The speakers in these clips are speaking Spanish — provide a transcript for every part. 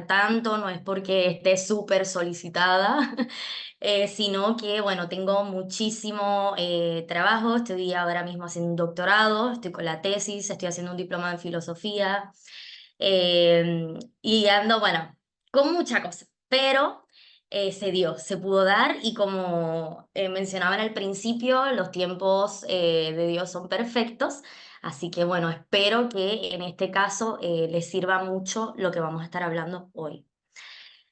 hablar tanto, no es porque esté súper solicitada, sino que, bueno, tengo muchísimo trabajo, estoy ahora mismo haciendo un doctorado, estoy con la tesis, estoy haciendo un diploma en filosofía, y ando, bueno, con mucha cosa, pero se dio, se pudo dar y como mencionaba en el principio, los tiempos de Dios son perfectos, así que bueno, espero que en este caso les sirva mucho lo que vamos a estar hablando hoy.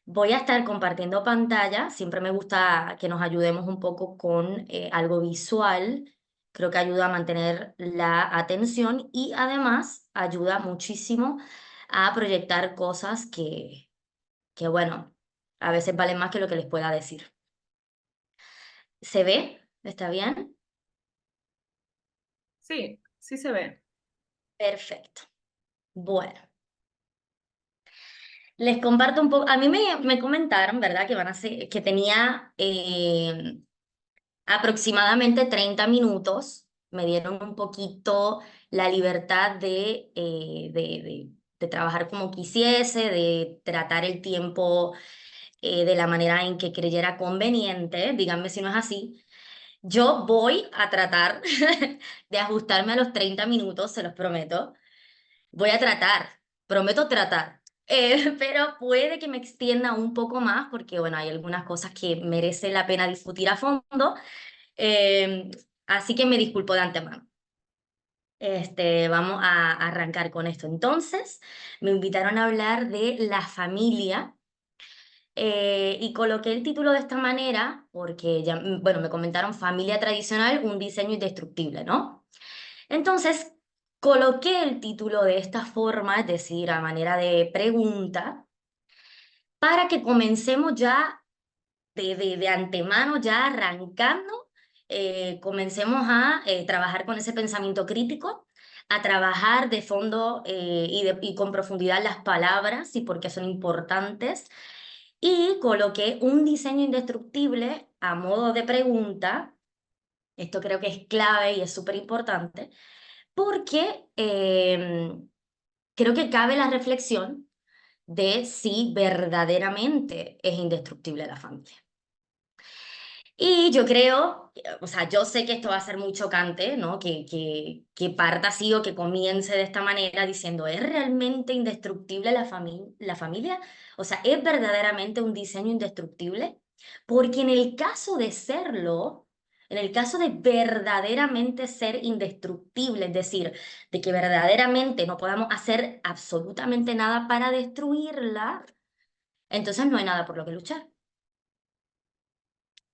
Voy a estar compartiendo pantalla, siempre me gusta que nos ayudemos un poco con algo visual, creo que ayuda a mantener la atención y además ayuda muchísimo a proyectar cosas que bueno, a veces valen más que lo que les pueda decir. ¿Se ve? ¿Está bien? Sí, sí se ve. Perfecto. Bueno, les comparto un poco, a mí me comentaron, ¿verdad? Que van a ser, que tenía aproximadamente 30 minutos, me dieron un poquito la libertad de trabajar como quisiese, de tratar el tiempo de la manera en que creyera conveniente, díganme si no es así. Yo voy a tratar de ajustarme a los 30 minutos, se los prometo. Voy a tratar, prometo tratar. Pero puede que me extienda un poco más porque, bueno, hay algunas cosas que merece la pena discutir a fondo. Eh, Así que me disculpo de antemano. Vamos a arrancar con esto. Entonces, me invitaron a hablar de la familia y coloqué el título de esta manera porque ya, bueno, me comentaron familia tradicional, un diseño indestructible, ¿no? Entonces, coloqué el título de esta forma, es decir, a manera de pregunta, para que comencemos ya de antemano, ya arrancando, comencemos a trabajar con ese pensamiento crítico, a trabajar de fondo y con profundidad las palabras y por qué son importantes. Y coloqué un diseño indestructible a modo de pregunta. Esto creo que es clave y es súper importante porque creo que cabe la reflexión de si verdaderamente es indestructible la familia. Y yo creo, o sea, yo sé que esto va a ser muy chocante, ¿no? Que parta así o que comience de esta manera diciendo, ¿es realmente indestructible la familia? O sea, ¿es verdaderamente un diseño indestructible? Porque en el caso de serlo, en el caso de verdaderamente ser indestructible, es decir, de que verdaderamente no podamos hacer absolutamente nada para destruirla, entonces no hay nada por lo que luchar.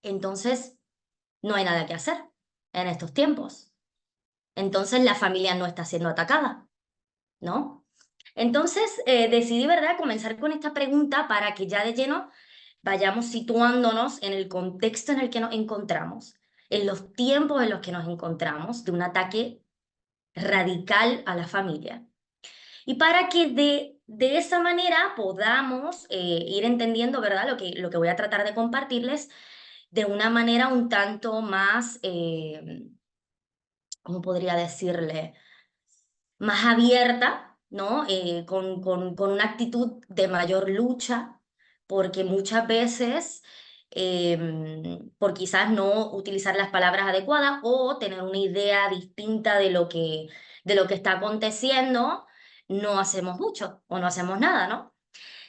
Entonces, no hay nada que hacer en estos tiempos. Entonces la familia no está siendo atacada, ¿no? Entonces decidí, ¿verdad?, comenzar con esta pregunta para que ya de lleno vayamos situándonos en el contexto en el que nos encontramos, en los tiempos en los que nos encontramos de un ataque radical a la familia. Y para que de esa manera podamos ir entendiendo, ¿verdad?, lo que voy a tratar de compartirles de una manera un tanto más ¿cómo podría decirle? Más abierta, ¿no? Con una actitud de mayor lucha, porque muchas veces, por quizás no utilizar las palabras adecuadas o tener una idea distinta de lo que está aconteciendo, no hacemos mucho o no hacemos nada, ¿no?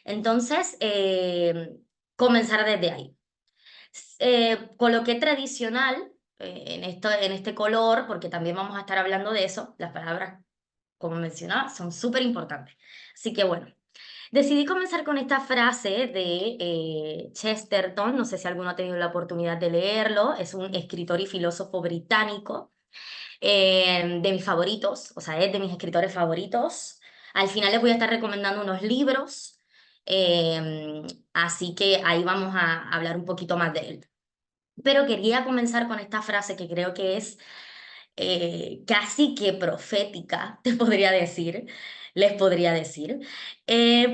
Entonces, comenzar desde ahí. Coloqué tradicional en este color, porque también vamos a estar hablando de eso. Las palabras, como mencionaba, son súper importantes. Así que bueno, decidí comenzar con esta frase de Chesterton. No sé si alguno ha tenido la oportunidad de leerlo. Es un escritor y filósofo británico de mis favoritos, o sea, es de mis escritores favoritos. Al final les voy a estar recomendando unos libros. eh, Así que ahí vamos a hablar un poquito más de él. Pero quería comenzar con esta frase que creo que es casi que profética, te podría decir, les podría decir,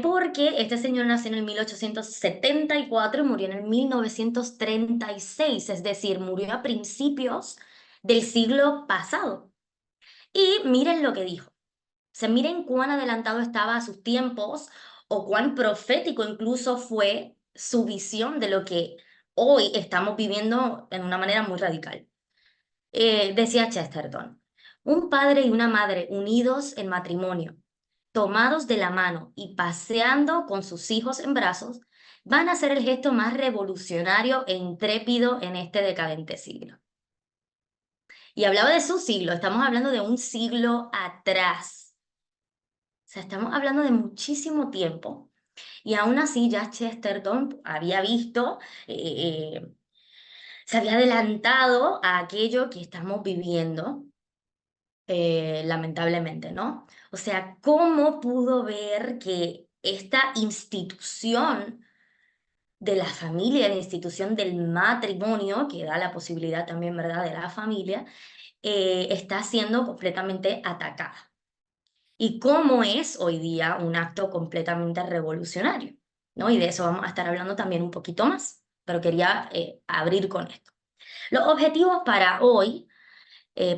porque este señor nació en el 1874 y murió en el 1936, es decir, murió a principios del siglo pasado. Y miren lo que dijo. O sea, miren cuán adelantado estaba a sus tiempos o cuán profético incluso fue su visión de lo que hoy estamos viviendo en una manera muy radical. Decía Chesterton, un padre y una madre unidos en matrimonio, tomados de la mano y paseando con sus hijos en brazos, van a ser el gesto más revolucionario e intrépido en este decadente siglo. Y hablaba de su siglo, estamos hablando de un siglo atrás. O sea, estamos hablando de muchísimo tiempo. Y aún así ya Chesterton había visto, se había adelantado a aquello que estamos viviendo, lamentablemente, ¿no? O sea, ¿cómo pudo ver que esta institución de la familia, la institución del matrimonio, que da la posibilidad también, ¿verdad?, de la familia, está siendo completamente atacada? Y cómo es hoy día un acto completamente revolucionario, ¿no? Y de eso vamos a estar hablando también un poquito más, pero quería abrir con esto. Los objetivos para hoy,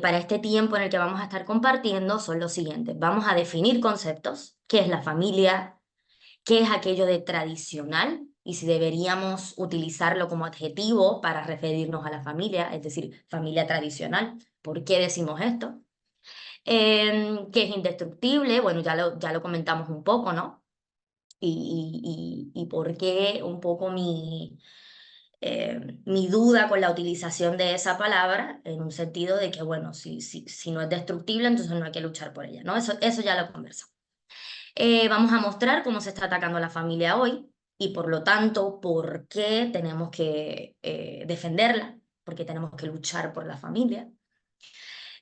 para este tiempo en el que vamos a estar compartiendo, son los siguientes. Vamos a definir conceptos: qué es la familia, qué es aquello de tradicional y si deberíamos utilizarlo como adjetivo para referirnos a la familia, es decir, familia tradicional. ¿Por qué decimos esto? Que es indestructible, bueno, ya lo comentamos un poco, ¿no? Y por qué un poco mi duda con la utilización de esa palabra, en un sentido de que, bueno, si no es destructible, entonces no hay que luchar por ella, ¿no? Eso ya lo conversamos. Vamos a mostrar cómo se está atacando a la familia hoy y, por lo tanto, por qué tenemos que defenderla, por qué tenemos que luchar por la familia.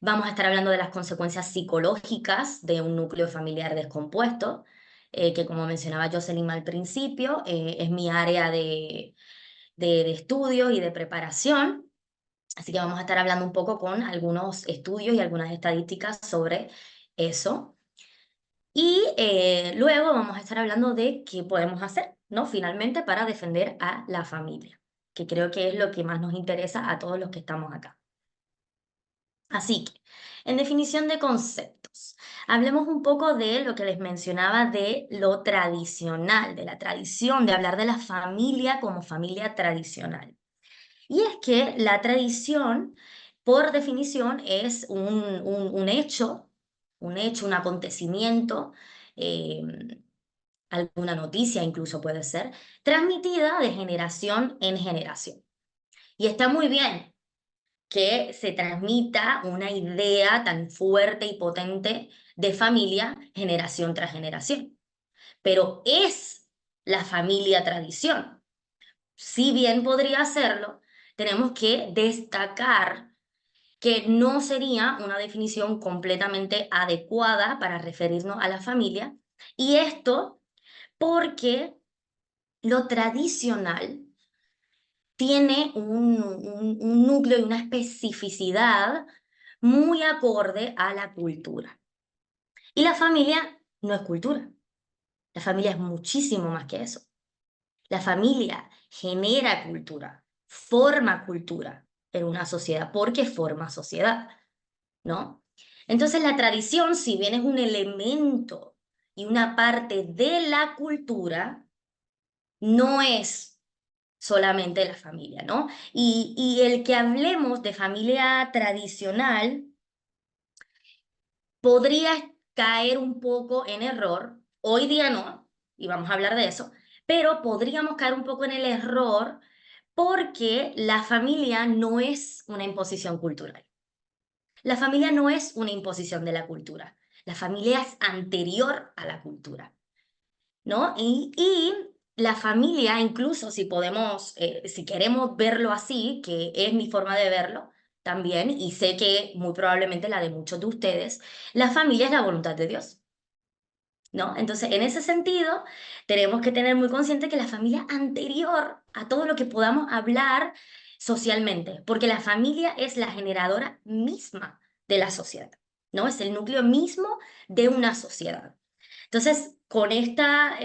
Vamos a estar hablando de las consecuencias psicológicas de un núcleo familiar descompuesto, que, como mencionaba Jocelyn al principio, es mi área de estudio y de preparación. Así que vamos a estar hablando un poco con algunos estudios y algunas estadísticas sobre eso. Y luego vamos a estar hablando de qué podemos hacer, ¿no? Finalmente, para defender a la familia, que creo que es lo que más nos interesa a todos los que estamos acá. Así que, en definición de conceptos, hablemos un poco de lo que les mencionaba de lo tradicional, de la tradición, de hablar de la familia como familia tradicional. Y es que la tradición, por definición, es un hecho, un acontecimiento, eh, alguna noticia incluso puede ser, transmitida de generación en generación. Y está muy bien que se transmita una idea tan fuerte y potente de familia generación tras generación. Pero ¿es la familia tradición? Si bien podría hacerlo, tenemos que destacar que no sería una definición completamente adecuada para referirnos a la familia, y esto porque lo tradicional tiene un núcleo y una especificidad muy acorde a la cultura. Y la familia no es cultura. La familia es muchísimo más que eso. La familia genera cultura, forma cultura en una sociedad, porque forma sociedad, ¿no? Entonces la tradición, si bien es un elemento y una parte de la cultura, no es solamente la familia, ¿no? Y el que hablemos de familia tradicional podría caer un poco en error, hoy día no, y vamos a hablar de eso, pero podríamos caer un poco en el error porque la familia no es una imposición cultural. La familia no es una imposición de la cultura. La familia es anterior a la cultura, ¿no? Y la familia, incluso si podemos, si queremos verlo así, que es mi forma de verlo también, y sé que muy probablemente la de muchos de ustedes, la familia es la voluntad de Dios, ¿no? Entonces, en ese sentido, tenemos que tener muy consciente que la familia anterior a todo lo que podamos hablar socialmente, porque la familia es la generadora misma de la sociedad, ¿no? Es el núcleo mismo de una sociedad. Entonces, con esta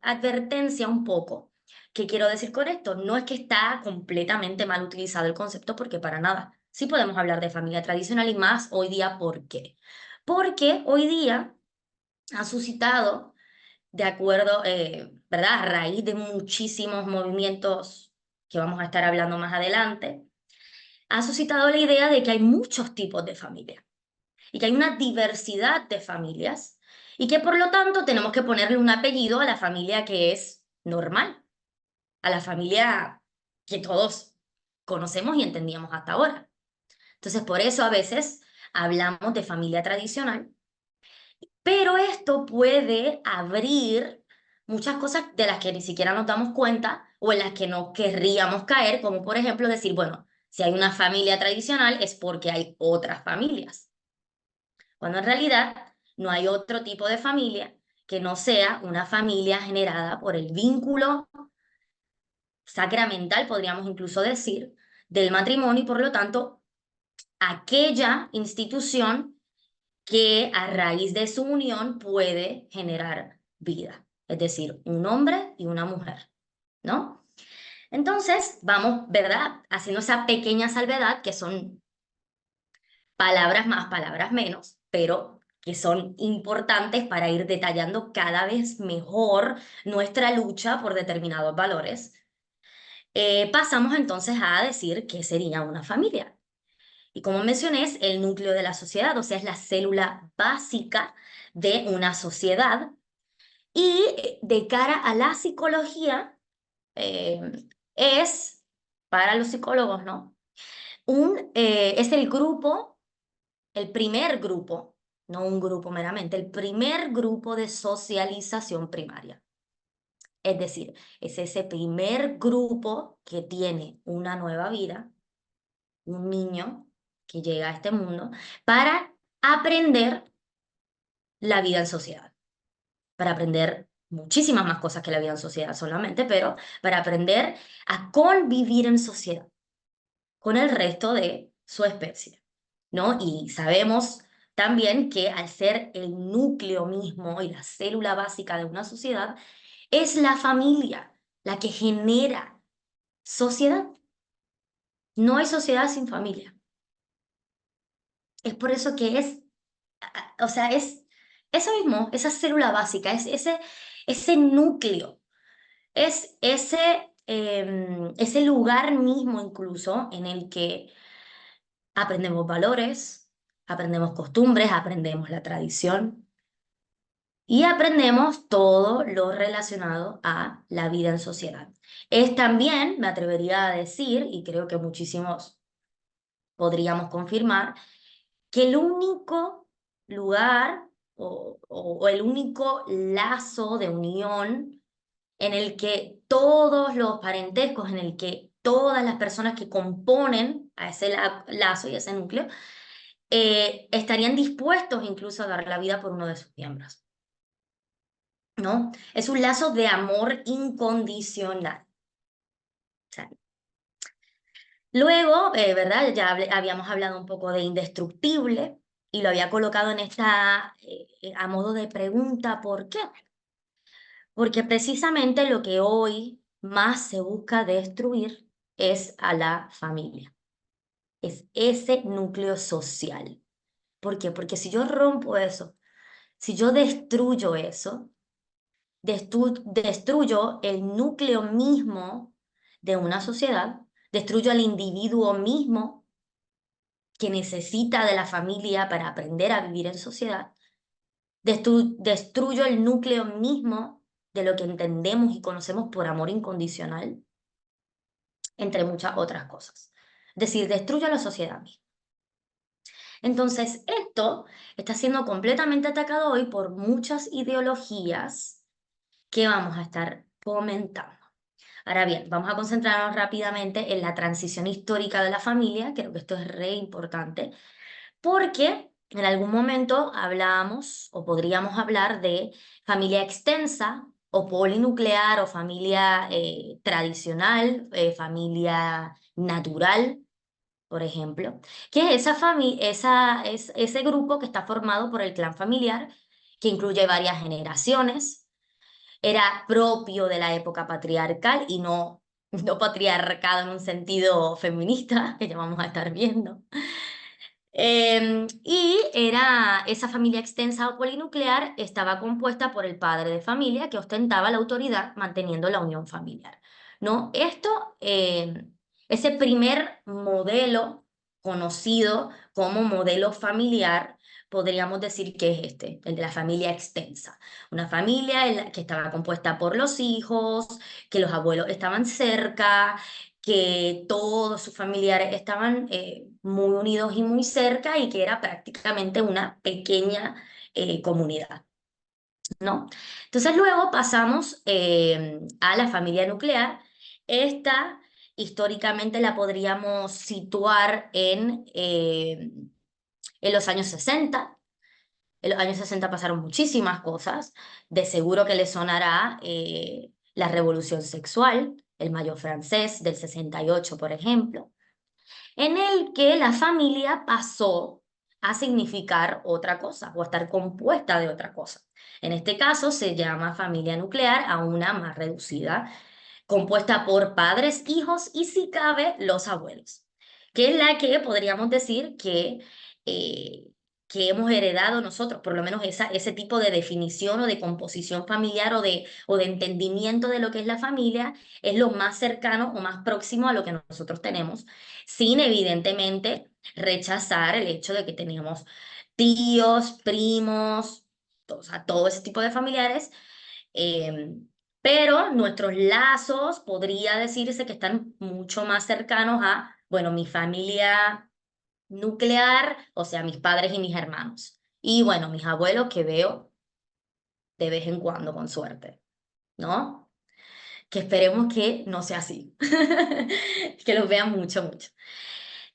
advertencia un poco, ¿qué quiero decir con esto? No es que está completamente mal utilizado el concepto, porque para nada. Sí podemos hablar de familia tradicional y más hoy día. ¿Por qué? Porque hoy día ha suscitado de acuerdo, ¿verdad? A raíz de muchísimos movimientos que vamos a estar hablando más adelante, ha suscitado la idea de que hay muchos tipos de familia y que hay una diversidad de familias y que por lo tanto tenemos que ponerle un apellido a la familia que es normal, a la familia que todos conocemos y entendíamos hasta ahora. Entonces, por eso a veces hablamos de familia tradicional, pero esto puede abrir muchas cosas de las que ni siquiera nos damos cuenta o en las que no querríamos caer, como por ejemplo decir, bueno, si hay una familia tradicional es porque hay otras familias, cuando en realidad no hay otro tipo de familia que no sea una familia generada por el vínculo sacramental, podríamos incluso decir, del matrimonio y por lo tanto aquella institución que a raíz de su unión puede generar vida, es decir, un hombre y una mujer, ¿no? Entonces, vamos, ¿verdad? Haciendo esa pequeña salvedad que son palabras más, palabras menos, pero que son importantes para ir detallando cada vez mejor nuestra lucha por determinados valores. Pasamos entonces a decir qué sería una familia. Y como mencioné, es el núcleo de la sociedad, o sea, es la célula básica de una sociedad. Y de cara a la psicología, eh, es, para los psicólogos, ¿no? Es el grupo, el primer grupo, no un grupo meramente, el primer grupo de socialización primaria. Es decir, es ese primer grupo que tiene una nueva vida, un niño que llega a este mundo, para aprender la vida en sociedad, para aprender muchísimas más cosas que la vida en sociedad solamente, pero para aprender a convivir en sociedad con el resto de su especie, ¿no? Y sabemos también que al ser el núcleo mismo y la célula básica de una sociedad, es la familia la que genera sociedad. No hay sociedad sin familia. Es por eso que es, o sea, es eso mismo, esa célula básica, es ese núcleo, es ese lugar mismo incluso en el que aprendemos valores, aprendemos costumbres, aprendemos la tradición y aprendemos todo lo relacionado a la vida en sociedad. Es también, me atrevería a decir, y creo que muchísimos podríamos confirmar, que el único lugar o el único lazo de unión en el que todos los parentescos, en el que todas las personas que componen a ese lazo y ese núcleo, estarían dispuestos incluso a dar la vida por uno de sus miembros, ¿no? Es un lazo de amor incondicional. O sea, luego, ¿verdad? Ya habíamos hablado un poco de indestructible y lo había colocado en a modo de pregunta, ¿por qué? Porque precisamente lo que hoy más se busca destruir es a la familia, es ese núcleo social. ¿Por qué? Porque si yo rompo eso, si yo destruyo eso, destruyo el núcleo mismo de una sociedad, destruyo al individuo mismo que necesita de la familia para aprender a vivir en sociedad, destruyo el núcleo mismo de lo que entendemos y conocemos por amor incondicional, entre muchas otras cosas. Es decir, destruyo a la sociedad misma. Entonces, esto está siendo completamente atacado hoy por muchas ideologías que vamos a estar comentando. Ahora bien, vamos a concentrarnos rápidamente en la transición histórica de la familia, creo que esto es re importante, porque en algún momento hablábamos o podríamos hablar de familia extensa o polinuclear o familia tradicional, familia natural, por ejemplo, que es ese grupo que está formado por el clan familiar, que incluye varias generaciones, era propio de la época patriarcal y no patriarcado en un sentido feminista, que ya vamos a estar viendo. Y esa familia extensa o polinuclear estaba compuesta por el padre de familia que ostentaba la autoridad manteniendo la unión familiar. ¿No? Ese primer modelo conocido como modelo familiar, podríamos decir que es el de la familia extensa. Una familia que estaba compuesta por los hijos, que los abuelos estaban cerca, que todos sus familiares estaban muy unidos y muy cerca y que era prácticamente una pequeña comunidad, ¿no? Entonces luego pasamos a la familia nuclear. Esta históricamente la podríamos situar en los años 60. En los años 60 pasaron muchísimas cosas. De seguro que le sonará la Revolución Sexual, el Mayo Francés del 68, por ejemplo, en el que la familia pasó a significar otra cosa o a estar compuesta de otra cosa. En este caso se llama familia nuclear a una más reducida, compuesta por padres, hijos y, si cabe, los abuelos, que es la que podríamos decir eh, que hemos heredado nosotros, por lo menos ese tipo de definición o de composición familiar o de entendimiento de lo que es la familia, es lo más cercano o más próximo a lo que nosotros tenemos, sin evidentemente rechazar el hecho de que tenemos tíos, primos, o sea, todo ese tipo de familiares. Pero nuestros lazos podría decirse que están mucho más cercanos a, bueno, mi familia nuclear, o sea, mis padres y mis hermanos. Y bueno, mis abuelos que veo de vez en cuando, con suerte, ¿no? Que esperemos que no sea así, que los vean mucho, mucho.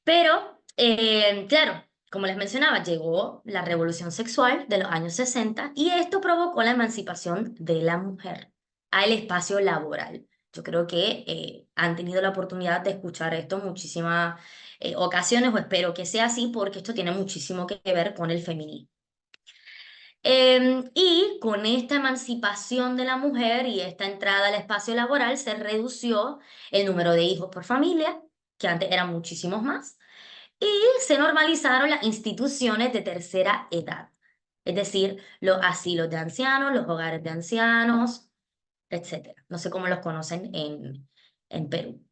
Pero, claro, como les mencionaba, llegó la revolución sexual de los años 60 y esto provocó la emancipación de la mujer al espacio laboral. Yo creo que han tenido la oportunidad de escuchar esto en muchísimas ocasiones, o espero que sea así, porque esto tiene muchísimo que ver con el feminismo. Y con esta emancipación de la mujer y esta entrada al espacio laboral se redució el número de hijos por familia, que antes eran muchísimos más, y se normalizaron las instituciones de tercera edad, es decir, los asilos de ancianos, los hogares de ancianos, etcétera. No sé cómo los conocen en Perú.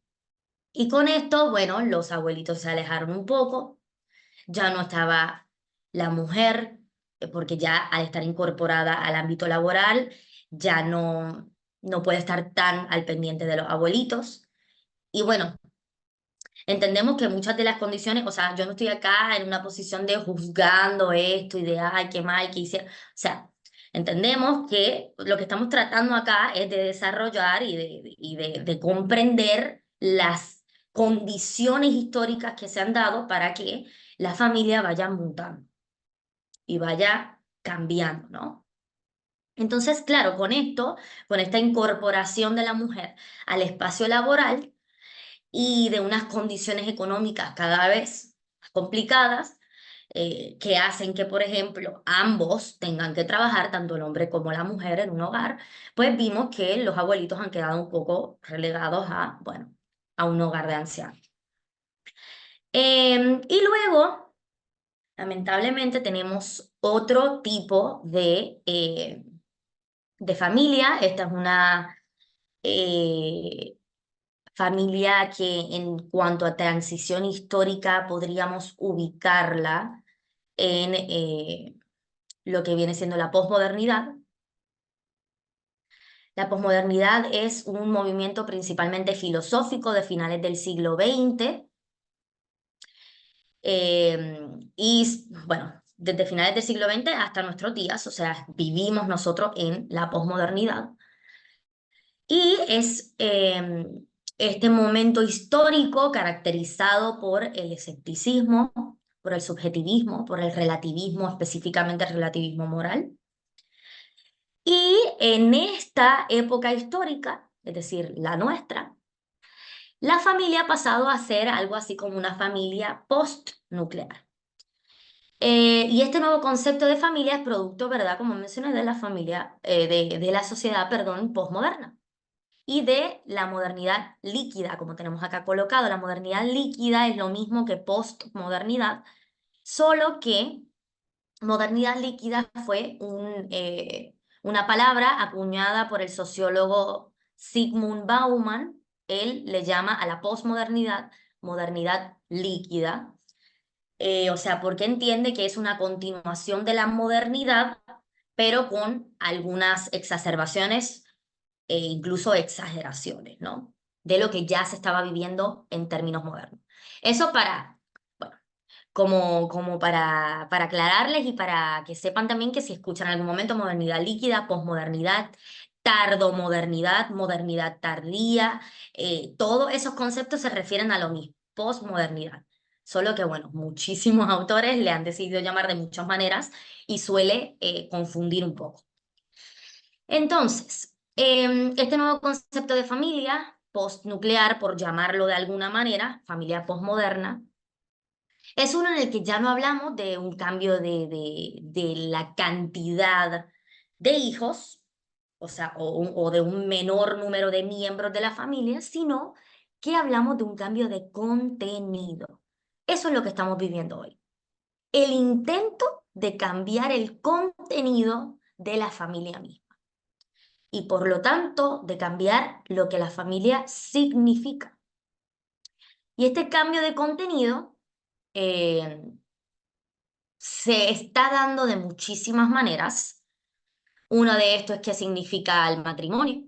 Y con esto, bueno, los abuelitos se alejaron un poco, ya no estaba la mujer, porque ya al estar incorporada al ámbito laboral, ya no puede estar tan al pendiente de los abuelitos. Y bueno, entendemos que muchas de las condiciones, o sea, yo no estoy acá en una posición de juzgando esto y de, ay, qué mal, qué hicieron. O sea, entendemos que lo que estamos tratando acá es de desarrollar y de comprender las condiciones históricas que se han dado para que la familia vaya mutando y vaya cambiando, ¿no? Entonces, claro, con esto, con esta incorporación de la mujer al espacio laboral, y de unas condiciones económicas cada vez más complicadas, que hacen que, por ejemplo, ambos tengan que trabajar, tanto el hombre como la mujer, en un hogar, pues vimos que los abuelitos han quedado un poco relegados a, bueno, a un hogar de ancianos. Y luego, lamentablemente, tenemos otro tipo de familia. Esta es una familia que en cuanto a transición histórica podríamos ubicarla en lo que viene siendo la posmodernidad. La posmodernidad es un movimiento principalmente filosófico de finales del siglo XX y, bueno, desde finales del siglo XX hasta nuestros días, o sea, vivimos nosotros en la posmodernidad. Y es este momento histórico caracterizado por el escepticismo, por el subjetivismo, por el relativismo, específicamente el relativismo moral. Y en esta época histórica, es decir, la nuestra, la familia ha pasado a ser algo así como una familia postnuclear. Y este nuevo concepto de familia es producto, ¿verdad? Como mencioné, de la familia, de la sociedad, perdón, postmoderna y de la modernidad líquida, como tenemos acá colocado. La modernidad líquida es lo mismo que postmodernidad, Solo que modernidad líquida fue una palabra acuñada por el sociólogo Zygmunt Bauman. Él le llama a la posmodernidad modernidad líquida. O sea, porque entiende que es una continuación de la modernidad, pero con algunas exacerbaciones e incluso exageraciones, ¿no? De lo que ya se estaba viviendo en términos modernos. Eso para, bueno, como para aclararles y para que sepan también que si escuchan en algún momento modernidad líquida, posmodernidad, tardomodernidad, modernidad tardía, todos esos conceptos se refieren a lo mismo, posmodernidad. Solo que, bueno, muchísimos autores le han decidido llamar de muchas maneras y suele confundir un poco. Entonces, este nuevo concepto de familia postnuclear, por llamarlo de alguna manera, familia postmoderna, es uno en el que ya no hablamos de un cambio de la cantidad de hijos, o sea, o de un menor número de miembros de la familia, sino que hablamos de un cambio de contenido. Eso es lo que estamos viviendo hoy. El intento de cambiar el contenido de la familia misma y por lo tanto de cambiar lo que la familia significa. Y este cambio de contenido eh, se está dando de muchísimas maneras. Uno de estos es qué significa el matrimonio.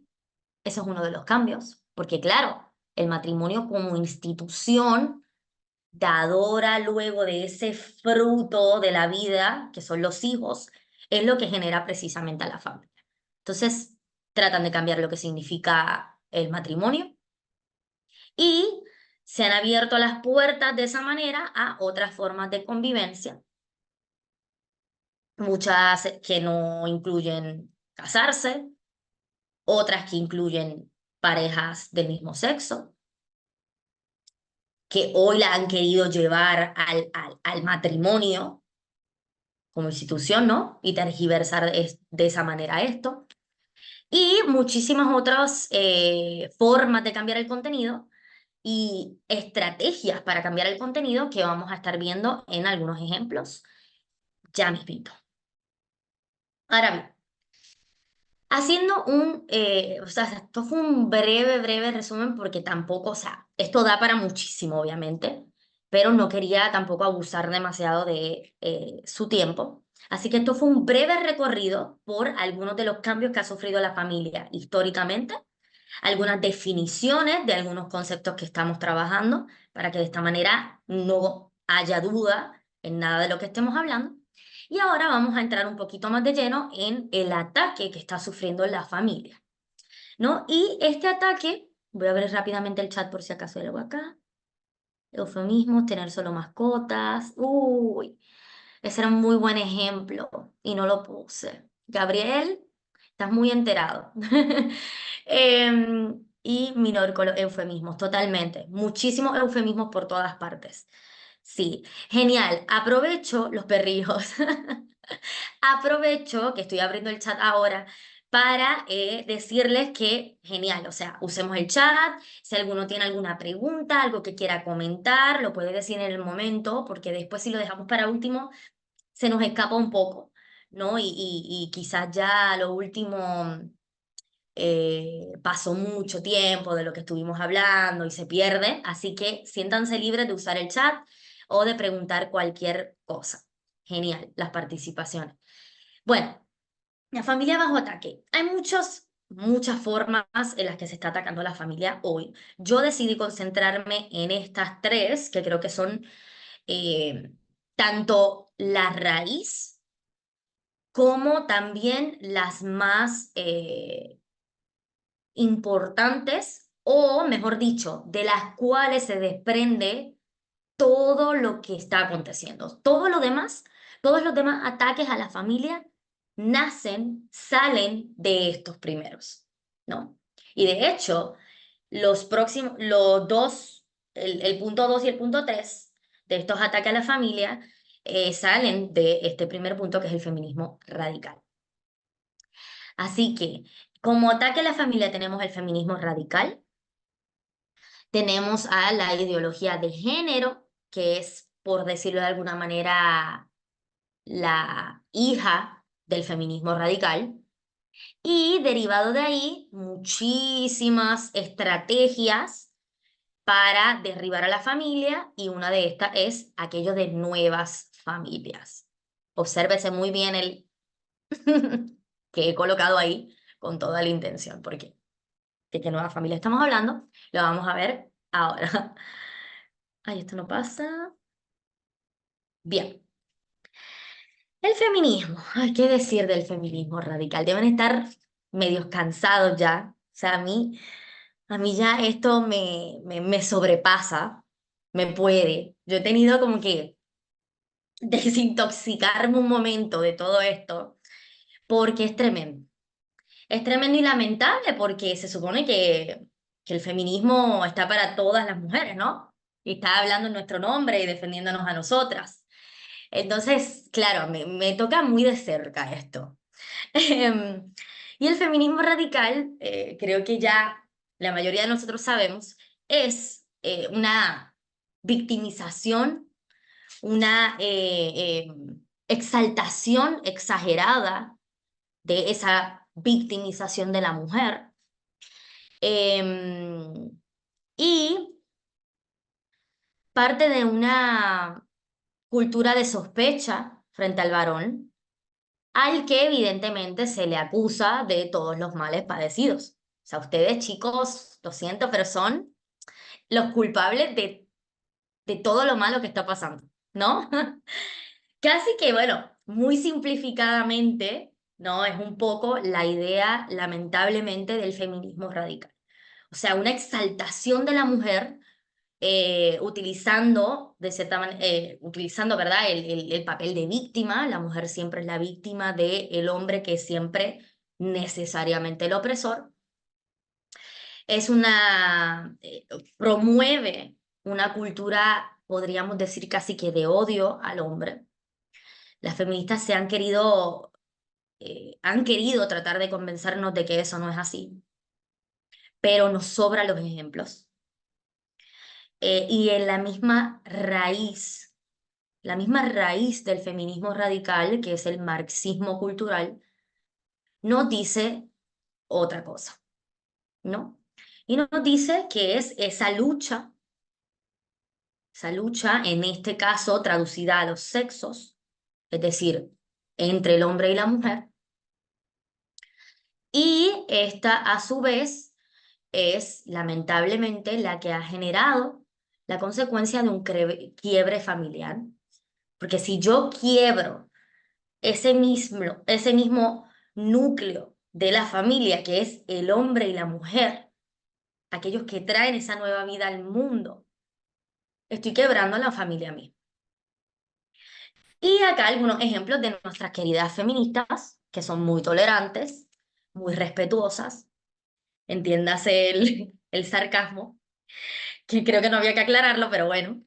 Ese es uno de los cambios, porque claro, el matrimonio como institución dadora luego de ese fruto de la vida, que son los hijos, es lo que genera precisamente a la familia. Entonces, tratan de cambiar lo que significa el matrimonio y se han abierto las puertas de esa manera a otras formas de convivencia, muchas que no incluyen casarse, otras que incluyen parejas del mismo sexo, que hoy la han querido llevar al matrimonio como institución, ¿no? Y tergiversar de esa manera esto. Y muchísimas otras formas de cambiar el contenido y estrategias para cambiar el contenido que vamos a estar viendo en algunos ejemplos ya mismito. Ahora bien, haciendo o sea, esto fue un breve resumen porque tampoco, o sea, esto da para muchísimo, obviamente, pero no quería tampoco abusar demasiado de su tiempo. Así que esto fue un breve recorrido por algunos de los cambios que ha sufrido la familia históricamente, algunas definiciones de algunos conceptos que estamos trabajando para que de esta manera no haya duda en nada de lo que estemos hablando. Y ahora vamos a entrar un poquito más de lleno en el ataque que está sufriendo la familia, ¿no? Y este ataque, voy a ver rápidamente el chat por si acaso hay algo acá. Eufemismos, tener solo mascotas. Uy, ese era un muy buen ejemplo y no lo puse. Gabriel, estás muy enterado. Y minor con los eufemismos, totalmente. Muchísimos eufemismos por todas partes. Sí, genial. Aprovecho los perrijos. Aprovecho que estoy abriendo el chat ahora para decirles que genial, o sea, usemos el chat, si alguno tiene alguna pregunta, algo que quiera comentar, lo puede decir en el momento, porque después si lo dejamos para último, se nos escapa un poco, ¿no? Y quizás ya lo último pasó mucho tiempo de lo que estuvimos hablando y se pierde, así que siéntanse libres de usar el chat o de preguntar cualquier cosa. Genial, las participaciones. Bueno, la familia bajo ataque. Hay muchas formas en las que se está atacando a la familia hoy. Yo decidí concentrarme en estas tres, que creo que son eh, tanto la raíz como también las más importantes, o mejor dicho, de las cuales se desprende todo lo que está aconteciendo. Todos los demás ataques a la familia salen de estos primeros, ¿no? Y de hecho, los dos, el punto 2 y el punto 3 de estos ataques a la familia salen de este primer punto que es el feminismo radical. Así que, como ataque a la familia tenemos el feminismo radical, tenemos a la ideología de género, que es por decirlo de alguna manera, la hija del feminismo radical. Y derivado de ahí, muchísimas estrategias para derribar a la familia y una de estas es aquello de nuevas familias. Obsérvese muy bien el que he colocado ahí con toda la intención, porque de qué nueva familia estamos hablando, lo vamos a ver ahora. Ay, esto no pasa. Bien. El feminismo. Ay, ¿qué decir del feminismo radical? Deben estar medios cansados ya. O sea, a mí ya esto me sobrepasa, me puede. Yo he tenido como que desintoxicarme un momento de todo esto, porque es tremendo. Es tremendo y lamentable porque se supone que el feminismo está para todas las mujeres, ¿no? Y está hablando en nuestro nombre y defendiéndonos a nosotras. Entonces, claro, me toca muy de cerca esto. Em, Y el feminismo radical, creo que ya la mayoría de nosotros sabemos, es una victimización, una exaltación exagerada de esa victimización de la mujer. Em, y parte de una cultura de sospecha frente al varón, al que evidentemente se le acusa de todos los males padecidos. O sea, ustedes chicos, lo siento, pero son los culpables de todo lo malo que está pasando, ¿no? Casi que, bueno, muy simplificadamente, ¿no? Es un poco la idea, lamentablemente, del feminismo radical. O sea, una exaltación de la mujer utilizando, de cierta utilizando, ¿verdad? El papel de víctima. La mujer siempre es la víctima del hombre que es siempre necesariamente el opresor. Es promueve una cultura, podríamos decir casi que de odio al hombre. Las feministas han querido tratar de convencernos de que eso no es así, pero nos sobran los ejemplos. Y en la misma raíz del feminismo radical, que es el marxismo cultural, nos dice otra cosa, ¿no? Y nos dice que es esa lucha, en este caso traducida a los sexos, es decir, entre el hombre y la mujer, y esta a su vez es lamentablemente la que ha generado la consecuencia de un quiebre familiar, porque si yo quiebro ese mismo núcleo de la familia, que es el hombre y la mujer, aquellos que traen esa nueva vida al mundo, estoy quebrando la familia misma. Y acá algunos ejemplos de nuestras queridas feministas, que son muy tolerantes, muy respetuosas, entiéndase el sarcasmo, que creo que no había que aclararlo, pero bueno.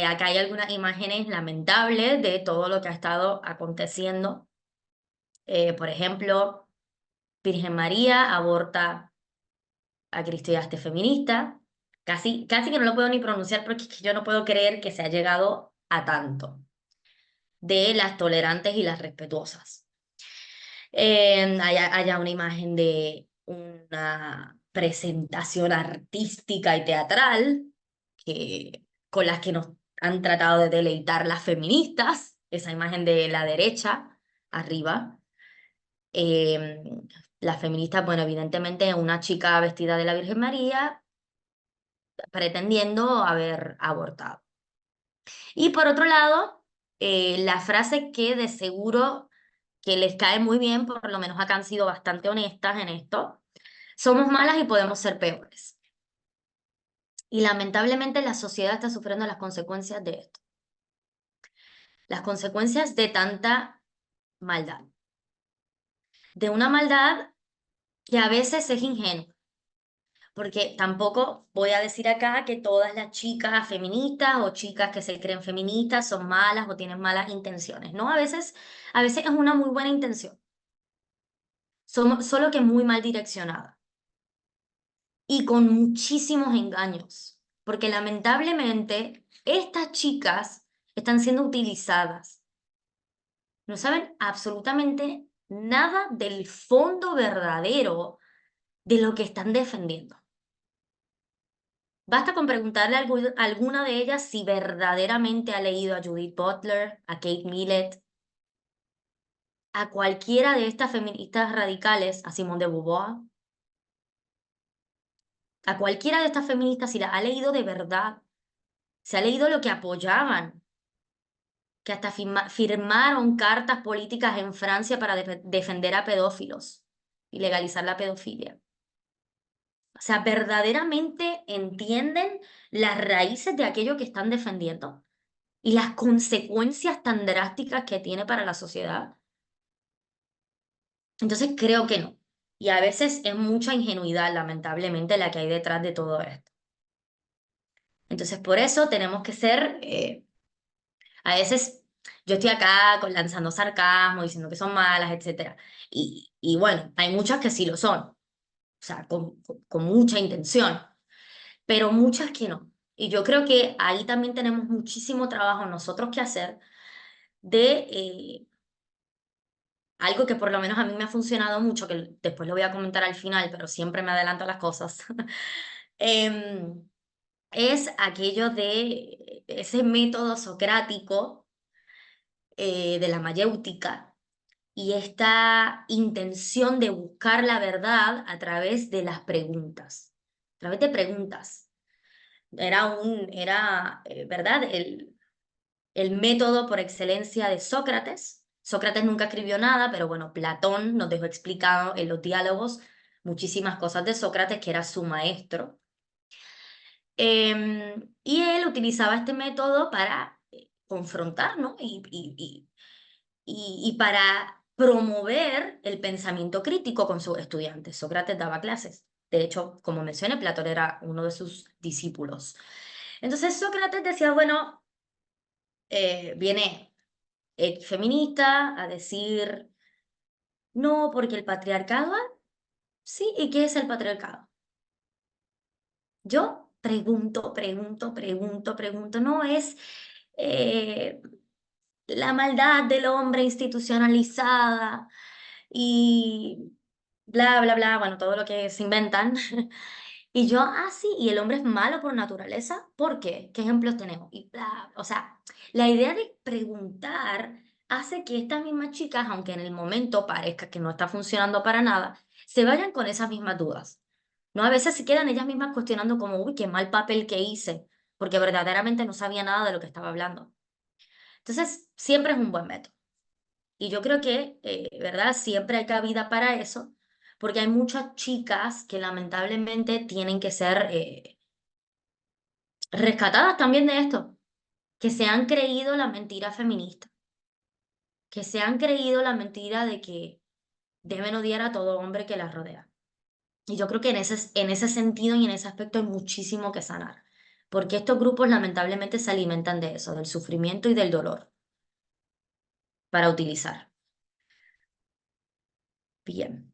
Acá hay algunas imágenes lamentables de todo lo que ha estado aconteciendo. Por ejemplo, Virgen María aborta a Cristo y a este feminista. Casi que no lo puedo ni pronunciar porque es que yo no puedo creer que se ha llegado a tanto de las tolerantes y las respetuosas. Hay una imagen de una presentación artística y teatral con las que nos han tratado de deleitar las feministas, esa imagen de la derecha, arriba. Eh, las feministas, bueno, evidentemente una chica vestida de la Virgen María pretendiendo haber abortado. Y por otro lado, la frase que de seguro que les cae muy bien, por lo menos acá han sido bastante honestas en esto, somos malas y podemos ser peores. Y lamentablemente la sociedad está sufriendo las consecuencias de esto, las consecuencias de tanta maldad, de una maldad que a veces es ingenua, porque tampoco voy a decir acá que todas las chicas feministas o chicas que se creen feministas son malas o tienen malas intenciones, ¿no? A veces es una muy buena intención, solo que muy mal direccionada y con muchísimos engaños, porque lamentablemente estas chicas están siendo utilizadas. No saben absolutamente nada del fondo verdadero de lo que están defendiendo. Basta con preguntarle a alguna de ellas si verdaderamente ha leído a Judith Butler, a Kate Millett, a cualquiera de estas feministas radicales, a Simone de Beauvoir, a cualquiera de estas feministas si la ha leído de verdad, se ha leído lo que apoyaban, que hasta firmaron cartas políticas en Francia para defender a pedófilos y legalizar la pedofilia. O sea, verdaderamente entienden las raíces de aquello que están defendiendo y las consecuencias tan drásticas que tiene para la sociedad. Entonces creo que no. Y a veces es mucha ingenuidad, lamentablemente, la que hay detrás de todo esto. Entonces por eso tenemos que ser, a veces yo estoy acá lanzando sarcasmo, diciendo que son malas, etcétera. Y bueno, hay muchas que sí lo son, o sea, con mucha intención, pero muchas que no. Y yo creo que ahí también tenemos muchísimo trabajo nosotros que hacer de algo que por lo menos a mí me ha funcionado mucho, que después lo voy a comentar al final, pero siempre me adelanto a las cosas, em, es aquello de ese método socrático de la mayéutica y esta intención de buscar la verdad a través de las preguntas, a través de preguntas. ¿Verdad? El método por excelencia de Sócrates. Sócrates nunca escribió nada, pero bueno, Platón nos dejó explicado en los diálogos muchísimas cosas de Sócrates, que era su maestro. Y él utilizaba este método para confrontar, ¿no? Y para promover el pensamiento crítico con sus estudiantes. Sócrates daba clases. De hecho, como mencioné, Platón era uno de sus discípulos. Entonces Sócrates decía, bueno, viene feminista a decir, no, porque el patriarcado, sí, ¿y qué es el patriarcado? Yo pregunto, no es eh, la maldad del hombre institucionalizada y bla, bla, bla, bueno, todo lo que se inventan. Y yo, sí, y el hombre es malo por naturaleza, ¿por qué? ¿Qué ejemplos tenemos? Y bla, o sea, la idea de preguntar hace que estas mismas chicas, aunque en el momento parezca que no está funcionando para nada, se vayan con esas mismas dudas. ¿No? A veces se quedan ellas mismas cuestionando como, uy, qué mal papel que hice, porque verdaderamente no sabía nada de lo que estaba hablando. Entonces, siempre es un buen método. Y yo creo que, ¿verdad? Siempre hay cabida para eso, porque hay muchas chicas que lamentablemente tienen que ser rescatadas también de esto, que se han creído la mentira feminista, que se han creído la mentira de que deben odiar a todo hombre que las rodea. Y yo creo que en ese sentido y en ese aspecto hay muchísimo que sanar, porque estos grupos lamentablemente se alimentan de eso, del sufrimiento y del dolor, para utilizar. Bien.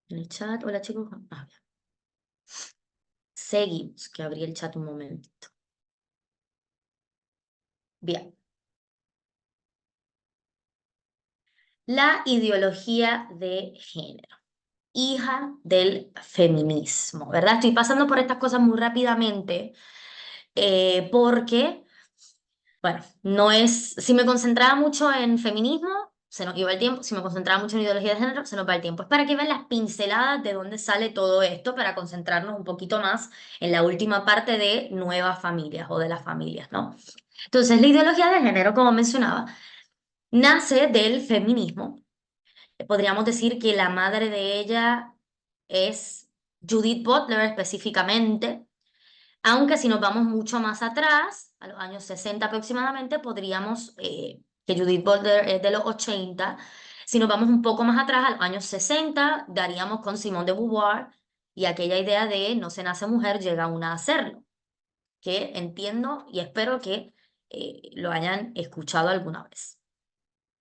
En el chat, hola chicos. Bien. Seguimos, que abrí el chat un momentito. Bien. La ideología de género, hija del feminismo, ¿verdad? Estoy pasando por estas cosas muy rápidamente porque, bueno, no es, si me concentraba mucho en feminismo, se nos iba el tiempo, si me concentraba mucho en ideología de género, se nos va el tiempo. Es para que vean las pinceladas de dónde sale todo esto, para concentrarnos un poquito más en la última parte de nuevas familias o de las familias, ¿no? Entonces, la ideología de género, como mencionaba, nace del feminismo. Podríamos decir que la madre de ella es Judith Butler específicamente, aunque si nos vamos mucho más atrás, a los años 60 aproximadamente, podríamos, que Judith Butler es de los 80, si nos vamos un poco más atrás, a los años 60, daríamos con Simone de Beauvoir y aquella idea de no se nace mujer, llega una a hacerlo, que entiendo y espero que lo hayan escuchado alguna vez.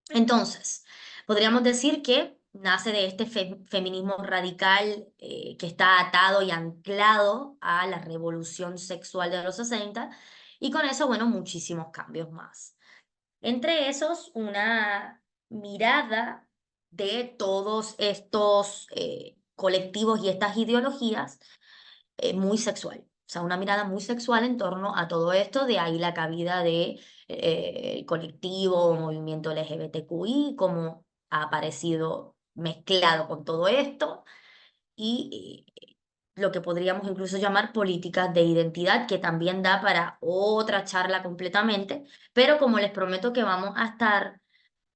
Entonces, podríamos decir que nace de este feminismo radical que está atado y anclado a la revolución sexual de los 60 Y con eso, bueno, muchísimos cambios más. Entre esos, una mirada de todos estos colectivos y estas ideologías muy sexual. O sea, una mirada muy sexual en torno a todo esto, de ahí la cabida de el colectivo o movimiento LGBTQI, cómo ha aparecido mezclado con todo esto, y lo que podríamos incluso llamar políticas de identidad, que también da para otra charla completamente, pero como les prometo que vamos a estar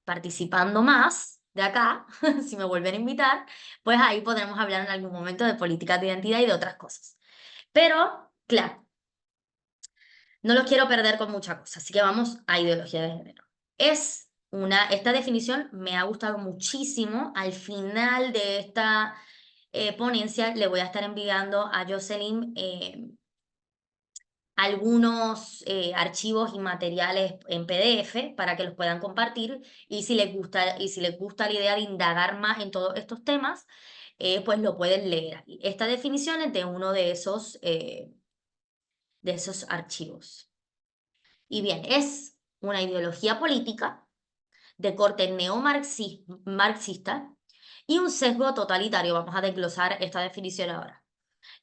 participando más de acá, si me vuelven a invitar, pues ahí podremos hablar en algún momento de políticas de identidad y de otras cosas. Pero, claro, no los quiero perder con mucha cosa, así que vamos a ideología de género. Esta definición me ha gustado muchísimo. Al final de esta ponencia le voy a estar enviando a Jocelyn algunos archivos y materiales en PDF para que los puedan compartir, y si les gusta la idea de indagar más en todos estos temas, pues lo pueden leer. Esta definición es de uno de esos archivos. Y bien, es una ideología política de corte neomarxista y un sesgo totalitario. Vamos a desglosar esta definición ahora,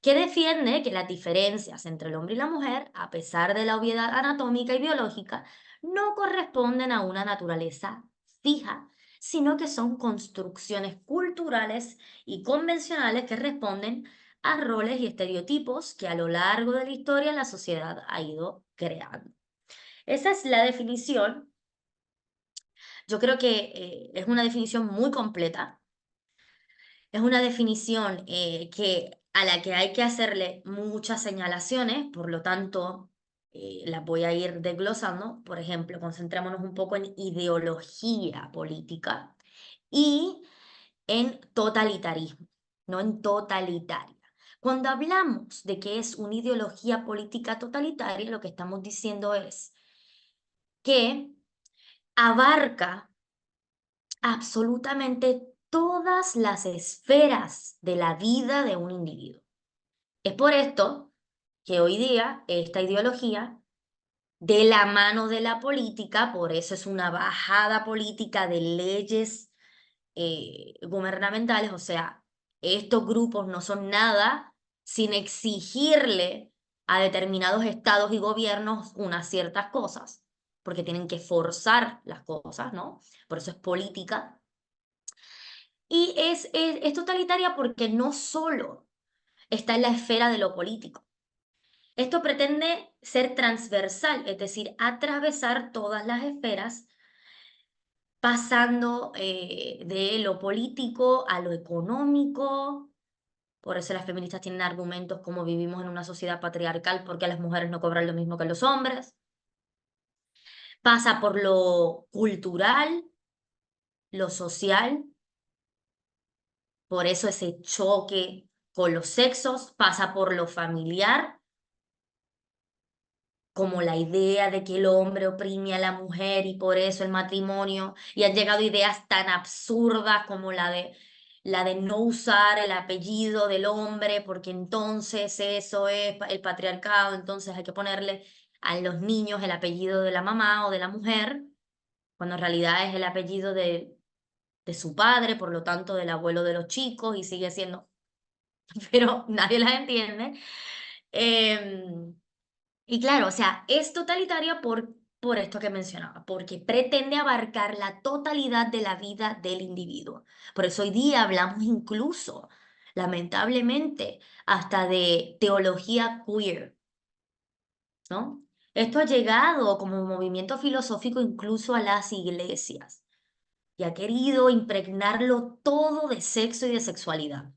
que defiende que las diferencias entre el hombre y la mujer, a pesar de la obviedad anatómica y biológica, no corresponden a una naturaleza fija, sino que son construcciones culturales y convencionales que responden a roles y estereotipos que a lo largo de la historia la sociedad ha ido creando. Esa es la definición. Yo creo que es una definición muy completa. Es una definición a la que hay que hacerle muchas señalaciones, por lo tanto, las voy a ir desglosando. Por ejemplo, concentrémonos un poco en ideología política y en totalitarismo, no en totalitaria. Cuando hablamos de que es una ideología política totalitaria, lo que estamos diciendo es que abarca absolutamente todas las esferas de la vida de un individuo. Es por esto que hoy día esta ideología, de la mano de la política, por eso es una bajada política de leyes gubernamentales, o sea, estos grupos no son nada sin exigirle a determinados estados y gobiernos unas ciertas cosas, porque tienen que forzar las cosas, ¿no? Por eso es política. Y es totalitaria porque no solo está en la esfera de lo político. Esto pretende ser transversal, es decir, atravesar todas las esferas, pasando de lo político a lo económico. Por eso las feministas tienen argumentos como vivimos en una sociedad patriarcal porque las mujeres no cobran lo mismo que los hombres. Pasa por lo cultural, lo social, por eso ese choque con los sexos. Pasa por lo familiar, como la idea de que el hombre oprime a la mujer y por eso el matrimonio, y han llegado ideas tan absurdas como la de no usar el apellido del hombre, porque entonces eso es el patriarcado, entonces hay que ponerle a los niños el apellido de la mamá o de la mujer, cuando en realidad es el apellido de su padre, por lo tanto del abuelo de los chicos, y sigue siendo, pero nadie las entiende. Em, y claro, o sea, es totalitaria por esto que mencionaba, porque pretende abarcar la totalidad de la vida del individuo. Por eso hoy día hablamos incluso, lamentablemente, hasta de teología queer, ¿no? Esto ha llegado como movimiento filosófico incluso a las iglesias y ha querido impregnarlo todo de sexo y de sexualidad,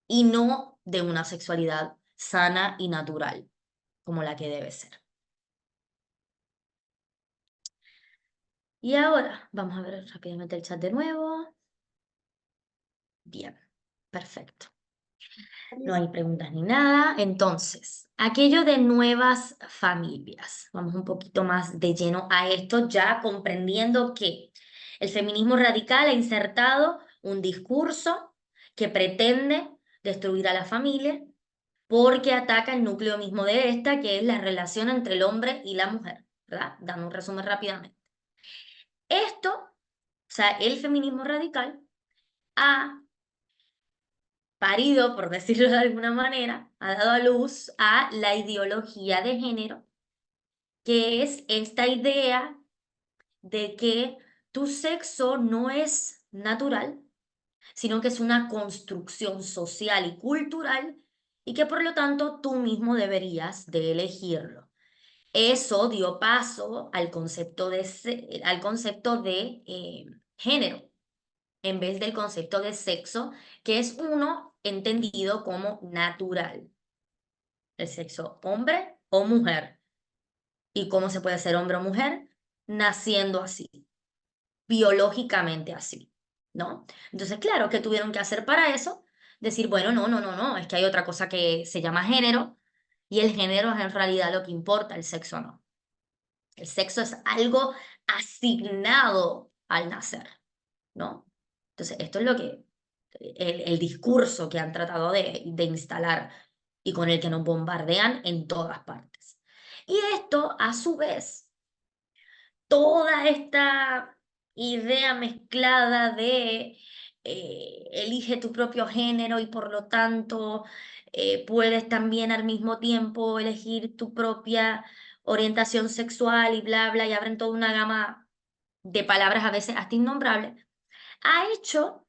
y no de una sexualidad sana y natural, como la que debe ser. Y ahora vamos a ver rápidamente el chat de nuevo. Bien, perfecto. No hay preguntas ni nada. Entonces, aquello de nuevas familias. Vamos un poquito más de lleno a esto, ya comprendiendo que el feminismo radical ha insertado un discurso que pretende destruir a la familia, porque ataca el núcleo mismo de esta, que es la relación entre el hombre y la mujer, ¿verdad? Dando un resumen rápidamente. Esto, o sea, el feminismo radical ha parido, por decirlo de alguna manera, ha dado a luz a la ideología de género, que es esta idea de que tu sexo no es natural, sino que es una construcción social y cultural y que por lo tanto tú mismo deberías de elegirlo. Eso dio paso al concepto de género, en vez del concepto de sexo, que es uno entendido como natural. El sexo hombre o mujer. ¿Y cómo se puede ser hombre o mujer? Naciendo así, biológicamente así, ¿no? Entonces, claro, ¿qué tuvieron que hacer para eso? Decir, bueno, no, es que hay otra cosa que se llama género y el género es en realidad lo que importa, el sexo no. El sexo es algo asignado al nacer, ¿no? Entonces, esto es lo que, el discurso que han tratado de instalar y con el que nos bombardean en todas partes. Y esto, a su vez, toda esta idea mezclada de elige tu propio género y por lo tanto puedes también al mismo tiempo elegir tu propia orientación sexual y bla, bla, y abren toda una gama de palabras a veces hasta innombrables, ha hecho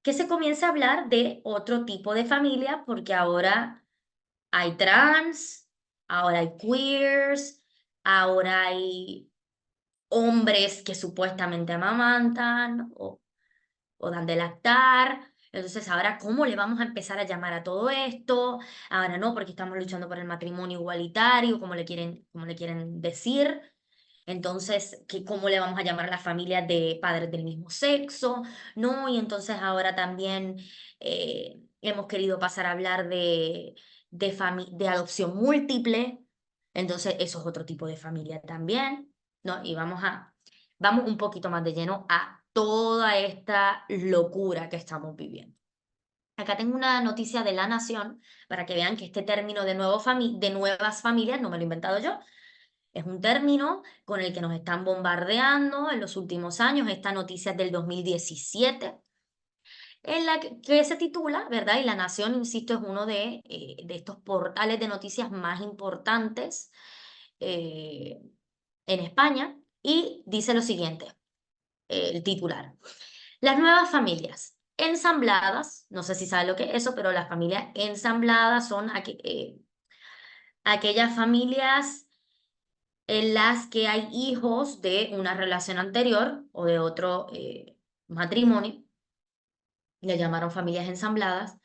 que se comience a hablar de otro tipo de familia porque ahora hay trans, ahora hay queers, ahora hay hombres que supuestamente amamantan o dan de lactar. Entonces, ahora, ¿cómo le vamos a empezar a llamar a todo esto? Ahora no, porque estamos luchando por el matrimonio igualitario, como le quieren decir. Entonces, ¿cómo le vamos a llamar a las familias de padres del mismo sexo? No, y entonces ahora también hemos querido pasar a hablar de adopción múltiple. Entonces, eso es otro tipo de familia también, ¿no? Y vamos un poquito más de lleno a toda esta locura que estamos viviendo. Acá tengo una noticia de La Nación para que vean que este término de nuevas familias no me lo he inventado yo. Es un término con el que nos están bombardeando en los últimos años. Esta noticia es del 2017, en la que se titula, ¿verdad? Y La Nación, insisto, es uno de estos portales de noticias más importantes eh, en España. Y dice lo siguiente, el titular. Las nuevas familias ensambladas, no sé si saben lo que es eso, pero las familias ensambladas son aquellas familias en las que hay hijos de una relación anterior o de otro matrimonio, le llamaron familias ensambladas,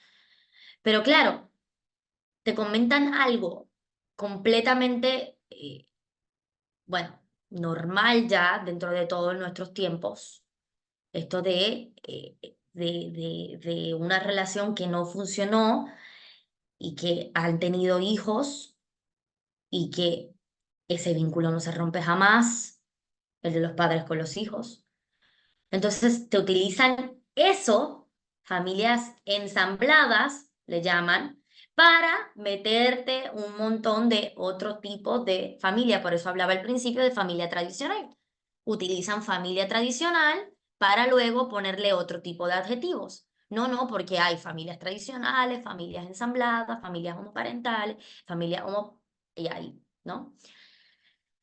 pero claro, te comentan algo completamente, bueno, normal ya dentro de todos nuestros tiempos, esto de una relación que no funcionó y que han tenido hijos y que ese vínculo no se rompe jamás, el de los padres con los hijos. Entonces te utilizan eso, familias ensambladas, le llaman, para meterte un montón de otro tipo de familia. Por eso hablaba al principio de familia tradicional. Utilizan familia tradicional para luego ponerle otro tipo de adjetivos. No, porque hay familias tradicionales, familias ensambladas, familias homoparentales, familias homo... y ahí, ¿no?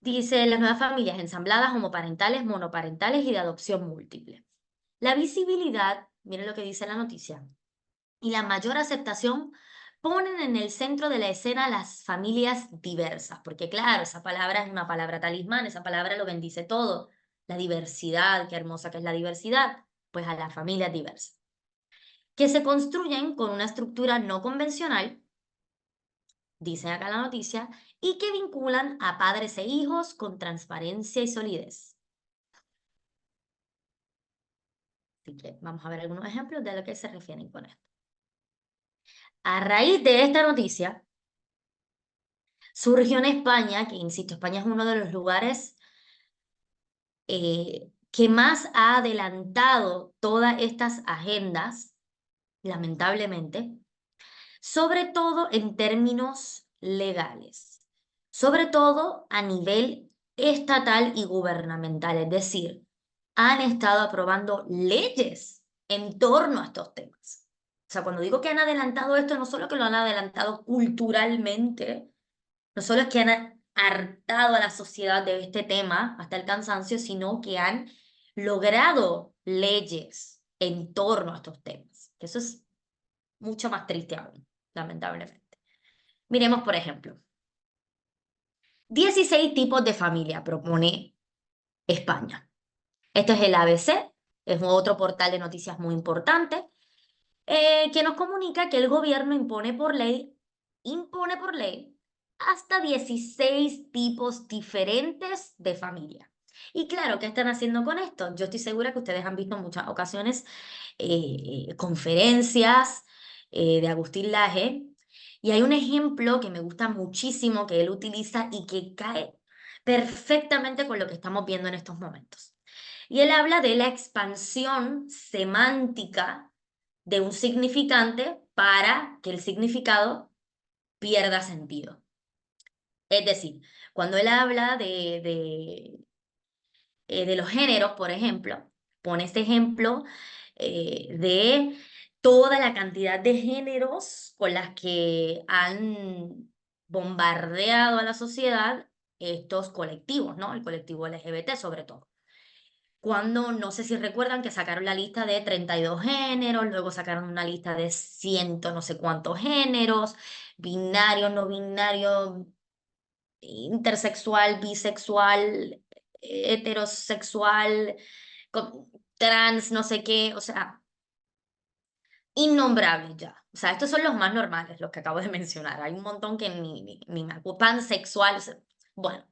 Dice las nuevas familias ensambladas, homoparentales, monoparentales y de adopción múltiple. La visibilidad, miren lo que dice la noticia, y la mayor aceptación ponen en el centro de la escena las familias diversas, porque claro, esa palabra es una palabra talismán, esa palabra lo bendice todo. La diversidad, qué hermosa que es la diversidad, pues a las familias diversas, que se construyen con una estructura no convencional, dice acá la noticia, y que vinculan a padres e hijos con transparencia y solidez. Así que vamos a ver algunos ejemplos de lo que se refieren con esto. A raíz de esta noticia, surgió en España, que insisto, España es uno de los lugares que más ha adelantado todas estas agendas, lamentablemente, sobre todo en términos legales, sobre todo a nivel estatal y gubernamental, es decir, han estado aprobando leyes en torno a estos temas. O sea, cuando digo que han adelantado esto, no solo que lo han adelantado culturalmente, no solo es que han hartado a la sociedad de este tema hasta el cansancio, sino que han logrado leyes en torno a estos temas. Que eso es mucho más triste aún, lamentablemente. Miremos, por ejemplo, 16 tipos de familia propone España. Esto es el ABC, es otro portal de noticias muy importante, que nos comunica que el gobierno impone por ley hasta 16 tipos diferentes de familia. Y claro, ¿qué están haciendo con esto? Yo estoy segura que ustedes han visto en muchas ocasiones conferencias de Agustín Laje, y hay un ejemplo que me gusta muchísimo que él utiliza y que cae perfectamente con lo que estamos viendo en estos momentos. Y él habla de la expansión semántica de un significante para que el significado pierda sentido. Es decir, cuando él habla de los géneros, por ejemplo, pone este ejemplo de toda la cantidad de géneros con las que han bombardeado a la sociedad estos colectivos, ¿no? El colectivo LGBT sobre todo. Cuando, no sé si recuerdan que sacaron la lista de 32 géneros, luego sacaron una lista de ciento no sé cuántos géneros, binario, no binario, intersexual, bisexual, heterosexual, trans, no sé qué, o sea, innombrables ya. O sea, estos son los más normales, los que acabo de mencionar. Hay un montón que ni me acuerdo, pansexual, o sea, bueno.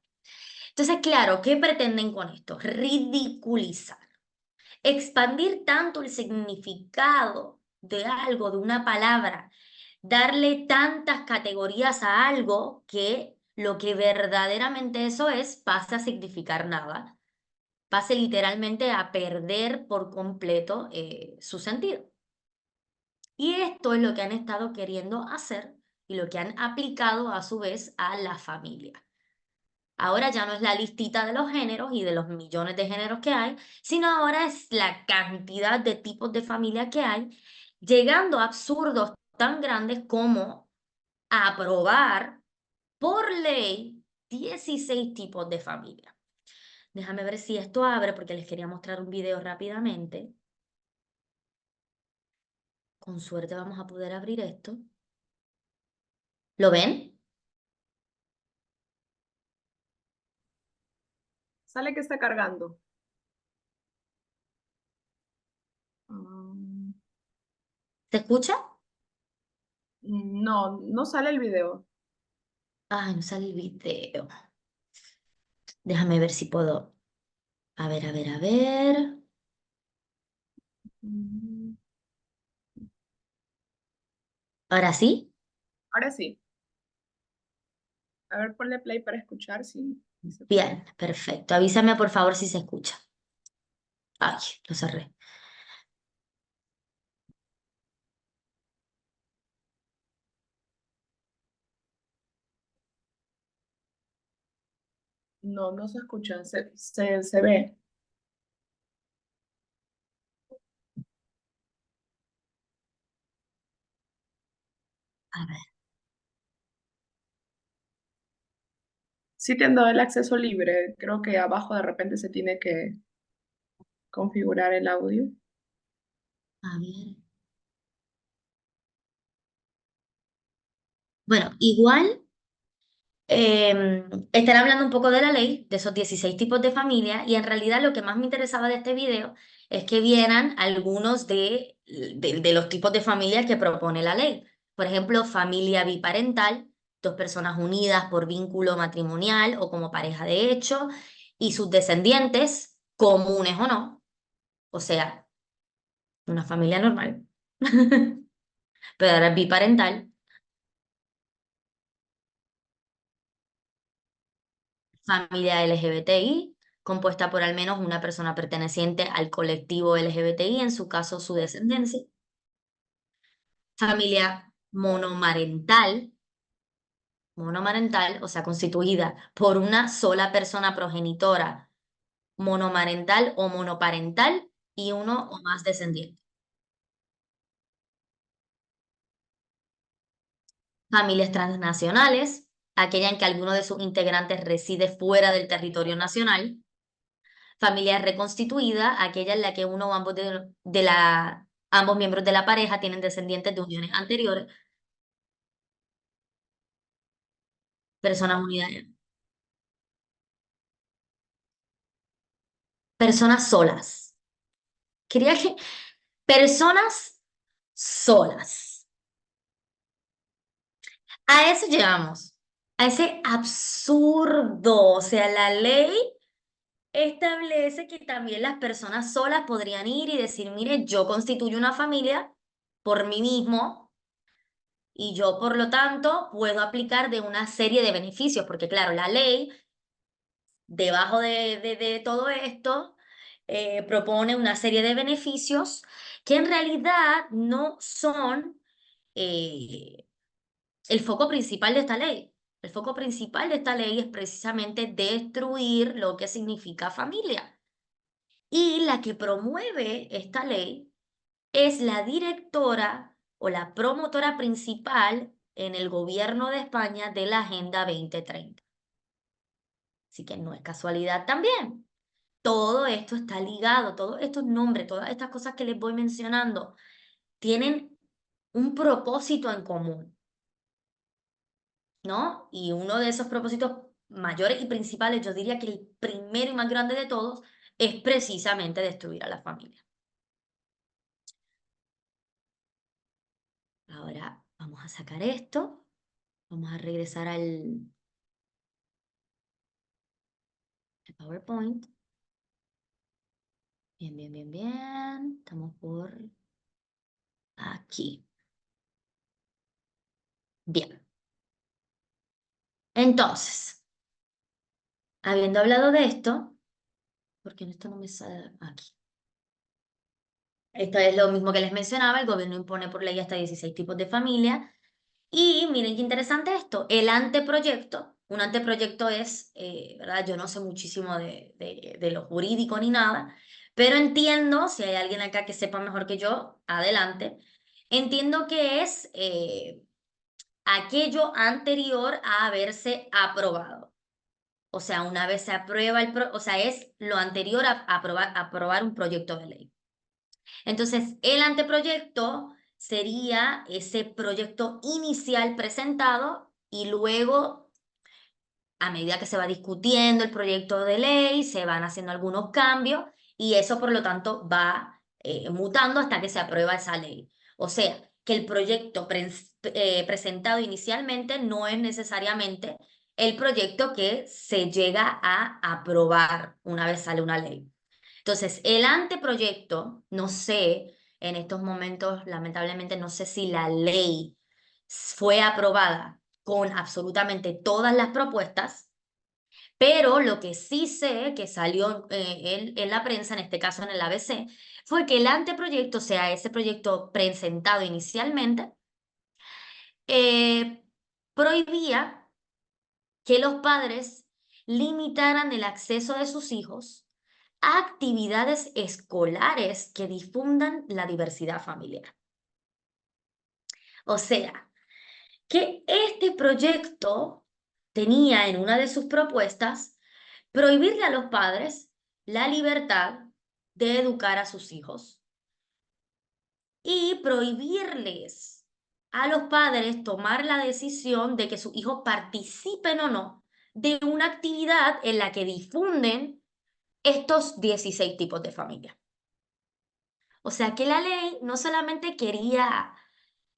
Entonces, claro, ¿qué pretenden con esto? Ridiculizar. Expandir tanto el significado de algo, de una palabra, darle tantas categorías a algo que lo que verdaderamente eso es pasa a significar nada, pase literalmente a perder por completo su sentido. Y esto es lo que han estado queriendo hacer y lo que han aplicado a su vez a la familia. Ahora ya no es la listita de los géneros y de los millones de géneros que hay, sino ahora es la cantidad de tipos de familia que hay, llegando a absurdos tan grandes como aprobar por ley 16 tipos de familia. Déjame ver si esto abre porque les quería mostrar un video rápidamente. Con suerte vamos a poder abrir esto. ¿Lo ven? Sale que está cargando. Mm, ¿Se escucha? no, no sale el video. Ay, no sale el video. Déjame ver si puedo. A ver, a ver, a ver. Mm, ¿Ahora sí? ahora sí. A ver, ponle play para escuchar si se puede. Bien, perfecto. Avísame por favor si se escucha. Ay, lo cerré. No, no se escucha, se ve. A ver, Sí te han dado el acceso libre. Creo que abajo de repente se tiene que configurar el audio. a ver. Bueno, igual estaré hablando un poco de la ley, de esos 16 tipos de familia, y en realidad lo que más me interesaba de este video es que vieran algunos de los tipos de familia que propone la ley. Por ejemplo, familia biparental, dos personas unidas por vínculo matrimonial o como pareja de hecho, y sus descendientes, comunes o no, o sea, una familia normal, pero ahora es biparental. Familia LGBTI, compuesta por al menos una persona perteneciente al colectivo LGBTI, en su caso su descendencia. Familia monomarental, monomarental, o sea, constituida por una sola persona progenitora, monomarental o monoparental y uno o más descendientes. Familias transnacionales, aquella en que alguno de sus integrantes reside fuera del territorio nacional. Familia reconstituida, aquella en la que uno o ambos ambos miembros de la pareja tienen descendientes de uniones anteriores. Personas unidas. Personas solas. Quería que personas solas. A eso llegamos. A ese absurdo. O sea, la ley establece que también las personas solas podrían ir y decir, mire, yo constituyo una familia por mí mismo y yo, por lo tanto, puedo aplicar de una serie de beneficios, porque claro, la ley, debajo de todo esto, propone una serie de beneficios que en realidad no son eh, el foco principal de esta ley. El foco principal de esta ley es precisamente destruir lo que significa familia. Y la que promueve esta ley es la directora o la promotora principal en el gobierno de España de la Agenda 2030. Así que no es casualidad también. Todo esto está ligado, todos estos nombres, todas estas cosas que les voy mencionando, tienen un propósito en común, ¿no? Y uno de esos propósitos mayores y principales, yo diría que el primero y más grande de todos, es precisamente destruir a la familia. Ahora vamos a sacar esto, vamos a regresar al PowerPoint. Bien, bien, bien, bien. Estamos por aquí. Bien. Entonces, habiendo hablado de esto, porque en esto no me sale aquí. Esto es lo mismo que les mencionaba, el gobierno impone por ley hasta 16 tipos de familia. Y miren qué interesante esto, el anteproyecto, un anteproyecto es, ¿verdad? Yo no sé muchísimo de lo jurídico ni nada, pero entiendo, si hay alguien acá que sepa mejor que yo, adelante, entiendo que es aquello anterior a haberse aprobado. O sea, una vez se aprueba o sea, es lo anterior a aprobar un proyecto de ley. Entonces, el anteproyecto sería ese proyecto inicial presentado y luego, a medida que se va discutiendo el proyecto de ley, se van haciendo algunos cambios y eso, por lo tanto, va mutando hasta que se aprueba esa ley. O sea, que el proyecto presentado inicialmente no es necesariamente el proyecto que se llega a aprobar una vez sale una ley. Entonces, el anteproyecto, no sé, en estos momentos, lamentablemente, no sé si la ley fue aprobada con absolutamente todas las propuestas, pero lo que sí sé que salió en la prensa, en este caso en el ABC, fue que el anteproyecto, o sea, ese proyecto presentado inicialmente, eh, prohibía que los padres limitaran el acceso de sus hijos a actividades escolares que difundan la diversidad familiar. O sea, que este proyecto tenía en una de sus propuestas prohibirle a los padres la libertad de educar a sus hijos y prohibirles a los padres tomar la decisión de que sus hijos participen o no de una actividad en la que difunden estos 16 tipos de familia. O sea que la ley no solamente quería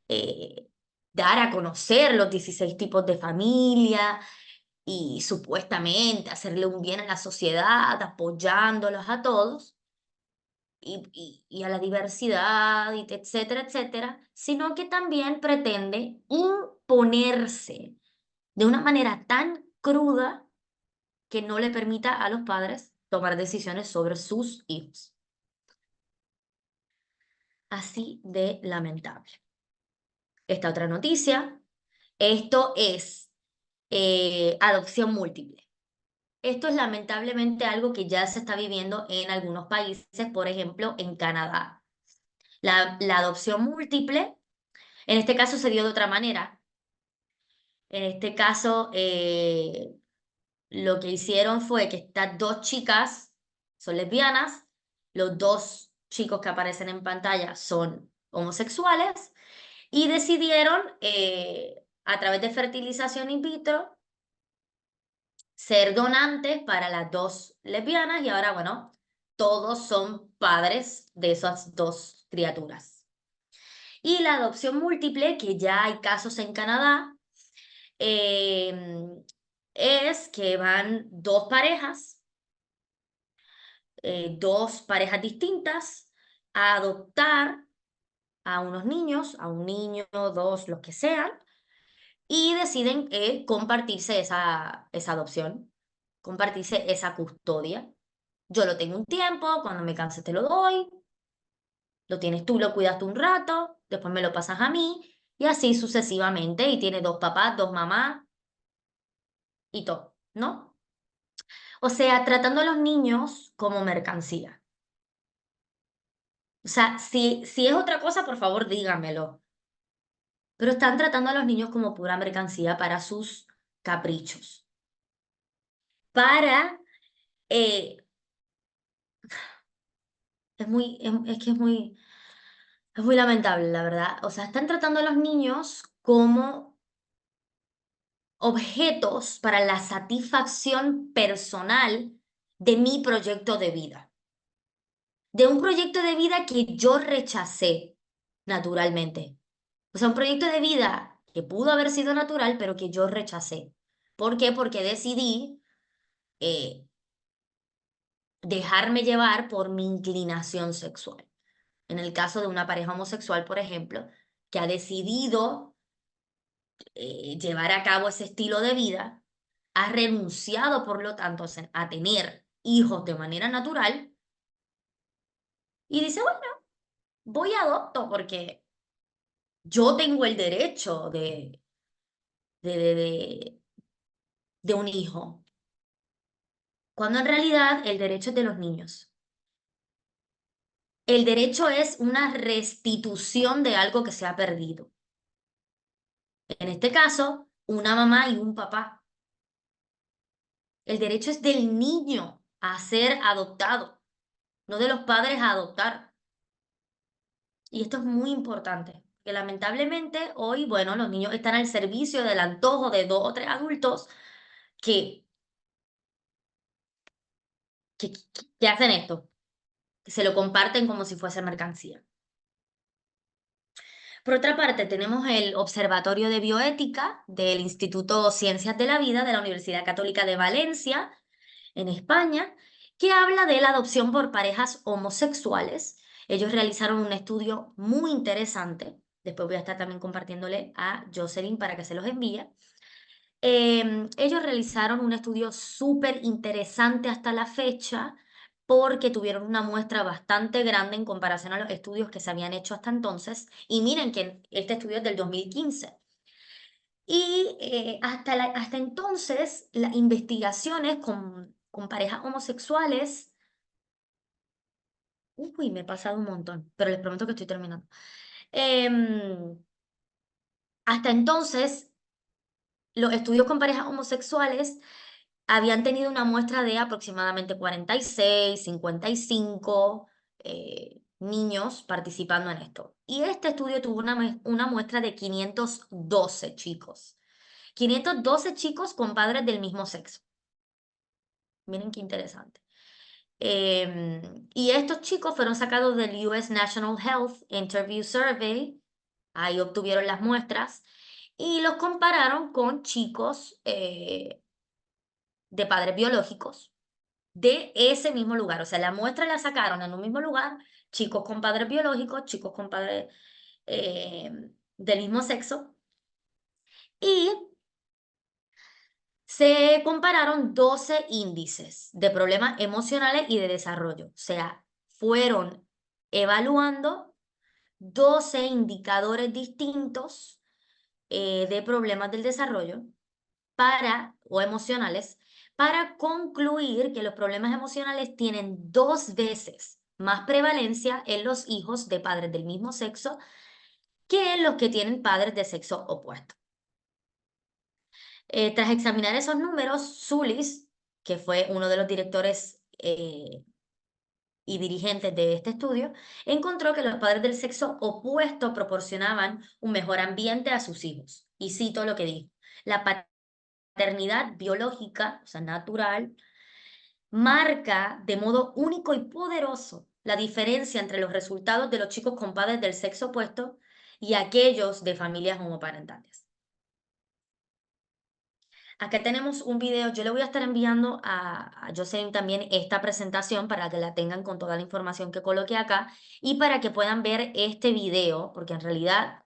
eh, dar a conocer los 16 tipos de familia y supuestamente hacerle un bien a la sociedad, apoyándolos a todos y a la diversidad, y etcétera, etcétera, sino que también pretende imponerse de una manera tan cruda que no le permita a los padres tomar decisiones sobre sus hijos. Así de lamentable. esta otra noticia. Esto es adopción múltiple. Esto es lamentablemente algo que ya se está viviendo en algunos países, por ejemplo, en Canadá. La adopción múltiple, en este caso se dio de otra manera. En este caso, lo que hicieron fue que estas dos chicas son lesbianas, los dos chicos que aparecen en pantalla son homosexuales y decidieron, a través de fertilización in vitro, ser donantes para las dos lesbianas y ahora, bueno, todos son padres de esas dos criaturas. Y la adopción múltiple, que ya hay casos en Canadá, eh, es que van dos parejas distintas, a adoptar a unos niños, a un niño, dos, los que sean, y deciden compartirse esa adopción, compartirse esa custodia. Yo lo tengo un tiempo, cuando me canse te lo doy, lo tienes tú, lo cuidas tú un rato, después me lo pasas a mí, y así sucesivamente, y tiene dos papás, dos mamás y todo, ¿no? O sea, tratando a los niños como mercancía. O sea, si es otra cosa, por favor, dígamelo. Pero están tratando a los niños como pura mercancía para sus caprichos. Para, eh, es que es muy lamentable, la verdad. O sea, están tratando a los niños como objetos para la satisfacción personal de mi proyecto de vida. De un proyecto de vida que yo rechacé naturalmente. O sea, un proyecto de vida que pudo haber sido natural, pero que yo rechacé. ¿Por qué? Porque decidí eh, dejarme llevar por mi inclinación sexual. En el caso de una pareja homosexual, por ejemplo, que ha decidido llevar a cabo ese estilo de vida, ha renunciado, por lo tanto, a tener hijos de manera natural y dice, bueno, voy a adopto porque yo tengo el derecho de, de, de, de un hijo, cuando en realidad el derecho es de los niños. El derecho es una restitución de algo que se ha perdido. En este caso, una mamá y un papá. El derecho es del niño a ser adoptado, no de los padres a adoptar. Y esto es muy importante, que lamentablemente hoy, bueno, los niños están al servicio del antojo de dos o tres adultos que, que hacen esto, que se lo comparten como si fuese mercancía. Por otra parte, tenemos el Observatorio de Bioética del Instituto Ciencias de la Vida de la Universidad Católica de Valencia, en España, que habla de la adopción por parejas homosexuales. Ellos realizaron un estudio muy interesante. Después voy a estar también compartiéndole a Jocelyn para que se los envíe. Ellos realizaron un estudio súper interesante hasta la fecha porque tuvieron una muestra bastante grande en comparación a los estudios que se habían hecho hasta entonces. Y miren que este estudio es del 2015. Y hasta entonces, las investigaciones con parejas homosexuales, uy, me he pasado un montón, pero les prometo que estoy terminando. Em, Hasta entonces, los estudios con parejas homosexuales habían tenido una muestra de aproximadamente 46, 55 niños participando en esto. Y este estudio tuvo una muestra de 512 chicos. 512 chicos con padres del mismo sexo. Miren qué interesante. Y estos chicos fueron sacados del US National Health Interview Survey, ahí obtuvieron las muestras, y los compararon con chicos de padres biológicos de ese mismo lugar. O sea, la muestra la sacaron en un mismo lugar, chicos con padres biológicos, chicos con padres eh, del mismo sexo, y se compararon 12 índices de problemas emocionales y de desarrollo. O sea, fueron evaluando 12 indicadores distintos de problemas del desarrollo o emocionales, para concluir que los problemas emocionales tienen 2 veces más prevalencia en los hijos de padres del mismo sexo que en los que tienen padres de sexo opuesto. Tras examinar esos números, Zulis, que fue uno de los directores y dirigentes de este estudio, encontró que los padres del sexo opuesto proporcionaban un mejor ambiente a sus hijos. Y cito lo que dijo: la paternidad biológica, o sea, natural, marca de modo único y poderoso la diferencia entre los resultados de los chicos con padres del sexo opuesto y aquellos de familias homoparentales. Acá tenemos un video, yo le voy a estar enviando a Jocelyn también esta presentación para que la tengan con toda la información que coloqué acá y para que puedan ver este video, porque en realidad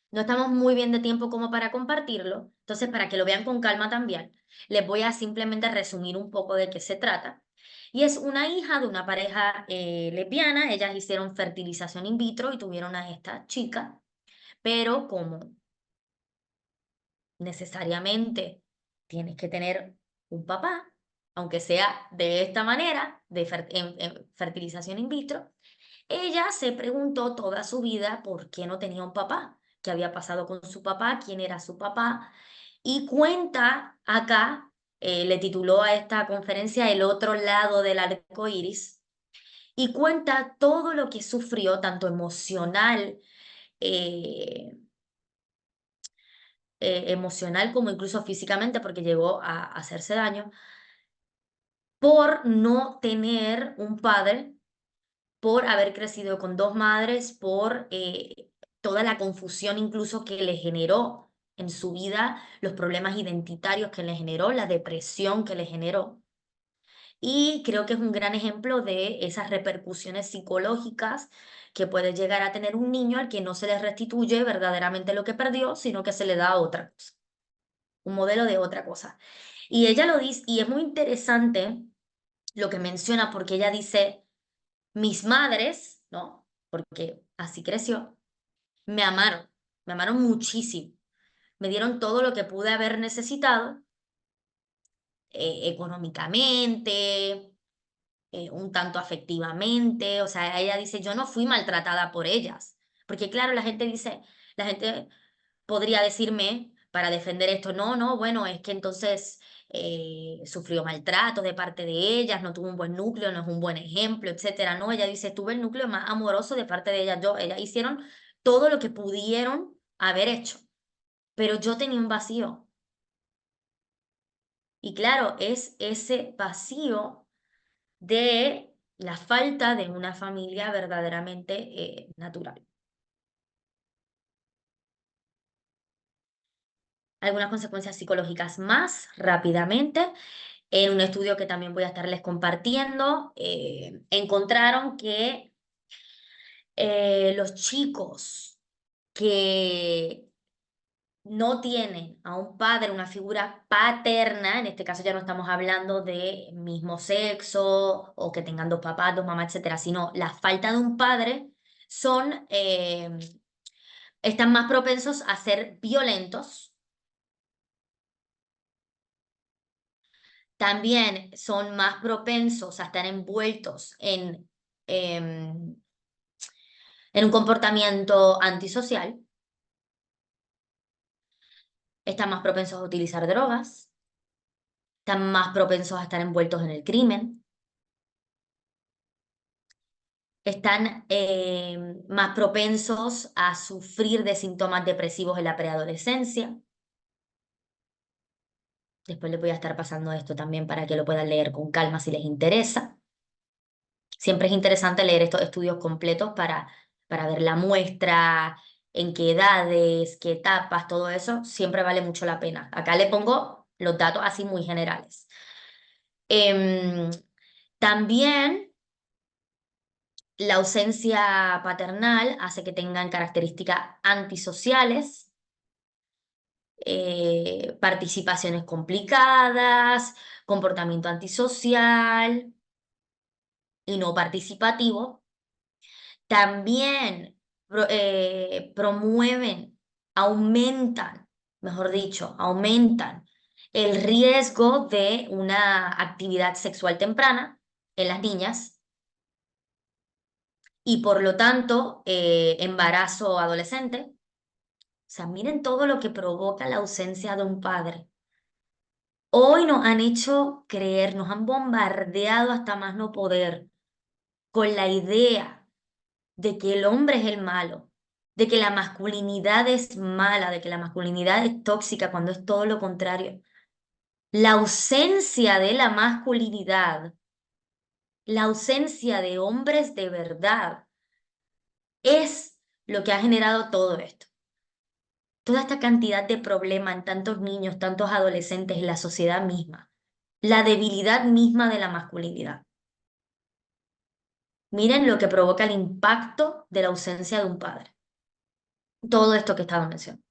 no estamos muy bien de tiempo como para compartirlo, entonces para que lo vean con calma también, les voy a simplemente resumir un poco de qué se trata. Y es una hija de una pareja lesbiana, ellas hicieron fertilización in vitro y tuvieron a esta chica, pero como necesariamente tienes que tener un papá, aunque sea de esta manera, en fertilización in vitro, ella se preguntó toda su vida por qué no tenía un papá, qué había pasado con su papá, quién era su papá, y cuenta acá, le tituló a esta conferencia El otro lado del arco iris, y cuenta todo lo que sufrió, tanto emocional, eh, emocional como incluso físicamente, porque llegó a hacerse daño, por no tener un padre, por haber crecido con 2 madres, por toda la confusión incluso que le generó en su vida, los problemas identitarios que le generó, la depresión que le generó. Y creo que es un gran ejemplo de esas repercusiones psicológicas que puede llegar a tener un niño al que no se le restituye verdaderamente lo que perdió, sino que se le da otra cosa, un modelo de otra cosa. Y ella lo dice, y es muy interesante lo que menciona, porque ella dice: mis madres, ¿no? Porque así creció, me amaron muchísimo, me dieron todo lo que pude haber necesitado, económicamente, un tanto afectivamente, o sea, ella dice, yo no fui maltratada por ellas, porque claro, la gente podría decirme para defender esto, no, no, bueno, es que entonces sufrió maltrato de parte de ellas, no tuvo un buen núcleo, no es un buen ejemplo, etcétera. No, ella dice, tuve el núcleo más amoroso de parte de ellas. Ellas hicieron todo lo que pudieron haber hecho, pero yo tenía un vacío. Y claro, es ese vacío de la falta de una familia verdaderamente natural. Algunas consecuencias psicológicas más rápidamente. En un estudio que también voy a estarles compartiendo, encontraron que los chicos que no tienen a un padre, una figura paterna, en este caso ya no estamos hablando de mismo sexo o que tengan 2 papás, 2 mamás, etcétera, sino la falta de un padre, están más propensos a ser violentos. También son más propensos a estar envueltos em, en un comportamiento antisocial, están más propensos a utilizar drogas, están más propensos a estar envueltos en el crimen, están más propensos a sufrir de síntomas depresivos en la preadolescencia. Después les voy a estar pasando esto también para que lo puedan leer con calma si les interesa. Siempre es interesante leer estos estudios completos para ver la muestra, en qué edades, qué etapas, todo eso, siempre vale mucho la pena. Acá le pongo los datos así muy generales. Em, También la ausencia paternal hace que tengan características antisociales, participaciones complicadas, comportamiento antisocial y no participativo. También promueven aumentan, mejor dicho, aumentan el riesgo de una actividad sexual temprana en las niñas y por lo tanto embarazo adolescente. O sea, miren todo lo que provoca la ausencia de un padre. Hoy nos han hecho creer, nos han bombardeado hasta más no poder con la idea de que el hombre es el malo, de que la masculinidad es mala, de que la masculinidad es tóxica, cuando es todo lo contrario. La ausencia de la masculinidad, la ausencia de hombres de verdad, es lo que ha generado todo esto. Toda esta cantidad de problemas en tantos niños, tantos adolescentes, en la sociedad misma. La debilidad misma de la masculinidad. Miren lo que provoca el impacto de la ausencia de un padre. Todo esto que he estado mencionando.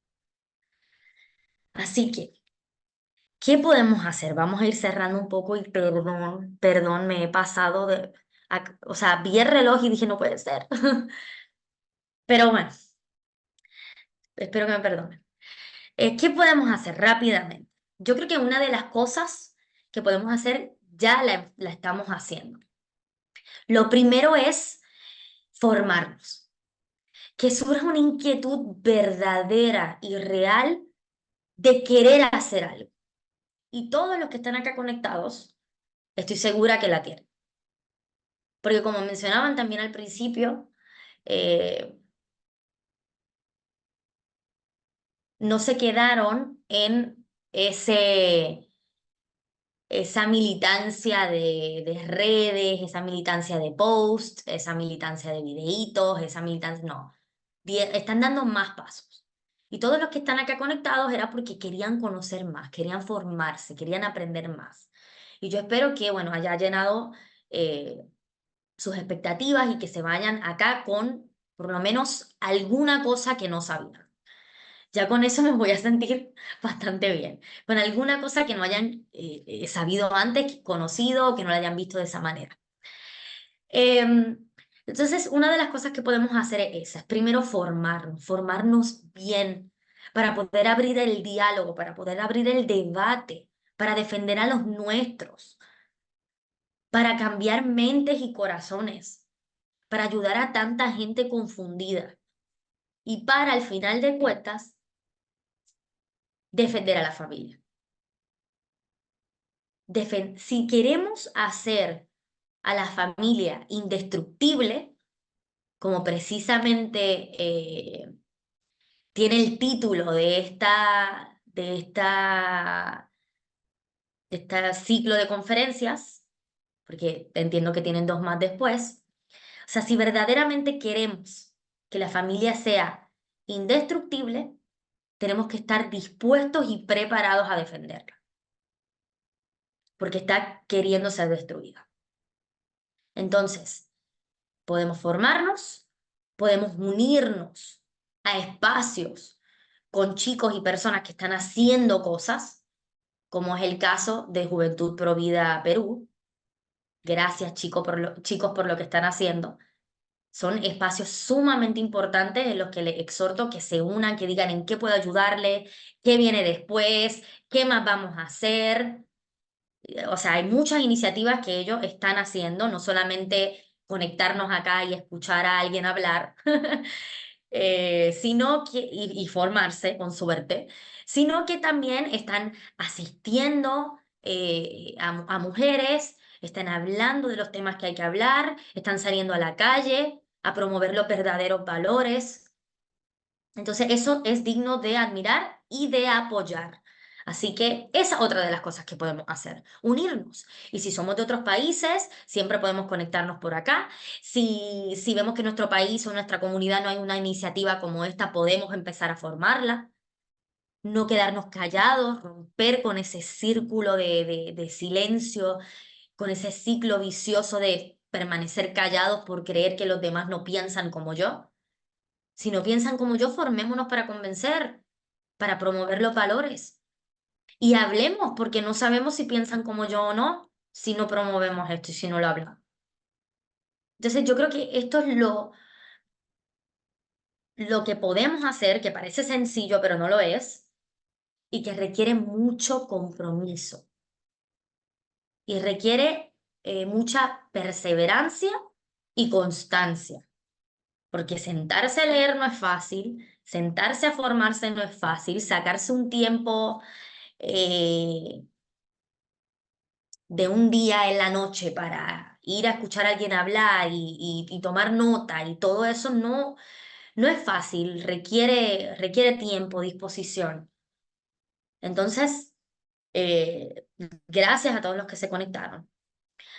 Así que, ¿qué podemos hacer? Vamos a ir cerrando un poco y perdón, me he pasado de... O sea, vi el reloj y dije, no puede ser. Pero bueno, espero que me perdonen. ¿Qué podemos hacer rápidamente? Yo creo que una de las cosas que podemos hacer ya la estamos haciendo. Lo primero es formarnos, que surja una inquietud verdadera y real de querer hacer algo. Y todos los que están acá conectados, estoy segura que la tienen. Porque como mencionaban también al principio, eh, no se quedaron en esa militancia de redes, esa militancia de posts, esa militancia de videitos, esa militancia, no, están dando más pasos. Y todos los que están acá conectados era porque querían conocer más, querían formarse, querían aprender más. Y yo espero que, bueno, haya llenado eh, sus expectativas y que se vayan acá con por lo menos alguna cosa que no sabían. Ya con eso me voy a sentir bastante bien. Con alguna cosa que no hayan sabido antes, conocido, o que no la hayan visto de esa manera. Entonces, una de las cosas que podemos hacer es esa, es primero formarnos bien para poder abrir el diálogo, para poder abrir el debate, para defender a los nuestros, para cambiar mentes y corazones, para ayudar a tanta gente confundida y para, al final de cuentas, defender a la familia. Si queremos hacer a la familia indestructible, como precisamente tiene el título de este ciclo de conferencias, porque entiendo que tienen dos más después, o sea, si verdaderamente queremos que la familia sea indestructible, tenemos que estar dispuestos y preparados a defenderla, porque está queriendo ser destruida. Entonces, podemos formarnos, podemos unirnos a espacios con chicos y personas que están haciendo cosas, como es el caso de Juventud Pro Vida Perú. Gracias, chicos, por lo que están haciendo. Son espacios sumamente importantes en los que les exhorto que se unan, que digan en qué puedo ayudarle, qué viene después, qué más vamos a hacer. O sea, hay muchas iniciativas que ellos están haciendo, no solamente conectarnos acá y escuchar a alguien hablar, sino que, y formarse con suerte, sino que también están asistiendo a mujeres, están hablando de los temas que hay que hablar, están saliendo a la calle a promover los verdaderos valores. Entonces, eso es digno de admirar y de apoyar. Así que esa es otra de las cosas que podemos hacer, unirnos. Y si somos de otros países, siempre podemos conectarnos por acá. Si vemos que en nuestro país o en nuestra comunidad no hay una iniciativa como esta, podemos empezar a formarla, no quedarnos callados, romper con ese círculo de silencio, con ese ciclo vicioso de permanecer callados por creer que los demás no piensan como yo. Si no piensan como yo, formémonos para convencer, para promover los valores. Y hablemos, porque no sabemos si piensan como yo o no, si no promovemos esto y si no lo hablamos. Entonces yo creo que esto es lo que podemos hacer, que parece sencillo, pero no lo es, y que requiere mucho compromiso y requiere mucha perseverancia y constancia, porque sentarse a leer no es fácil, sentarse a formarse no es fácil, sacarse un tiempo eh, de un día en la noche para ir a escuchar a alguien hablar y tomar nota y todo eso no es fácil, requiere tiempo, disposición. Entonces, gracias a todos los que se conectaron.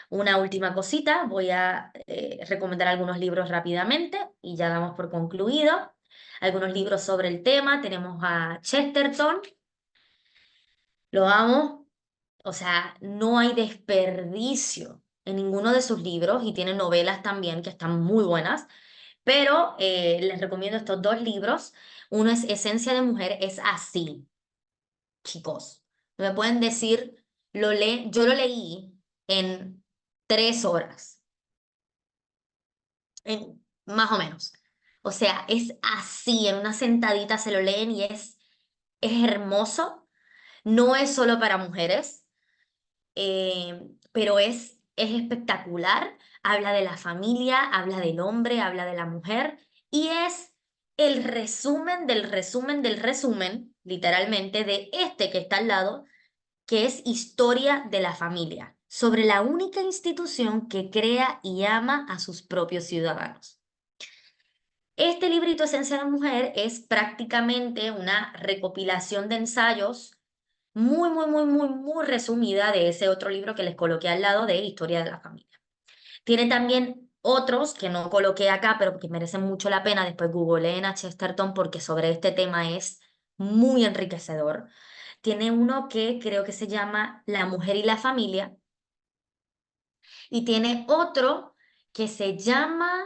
Una última cosita, voy a recomendar algunos libros rápidamente y ya damos por concluido. Algunos libros sobre el tema. Tenemos a Chesterton, lo amo, o sea, no hay desperdicio en ninguno de sus libros y tiene novelas también que están muy buenas, pero les recomiendo estos dos libros. Uno es Esencia de Mujer, es así, chicos. No me pueden decir, yo lo leí en 3 horas, más o menos. O sea, es así, en una sentadita se lo leen y es hermoso. No es solo para mujeres, pero es espectacular. Habla de la familia, habla del hombre, habla de la mujer y es el resumen del resumen del resumen, literalmente, de este que está al lado, que es Historia de la Familia, sobre la única institución que crea y ama a sus propios ciudadanos. Este librito Esencia de la Mujer es prácticamente una recopilación de ensayos muy, muy, muy, muy, muy resumida de ese otro libro que les coloqué al lado de Historia de la Familia. Tiene también otros que no coloqué acá, pero que merecen mucho la pena. Después googleen a Chesterton porque sobre este tema es muy enriquecedor. Tiene uno que creo que se llama La mujer y la familia y tiene otro que se llama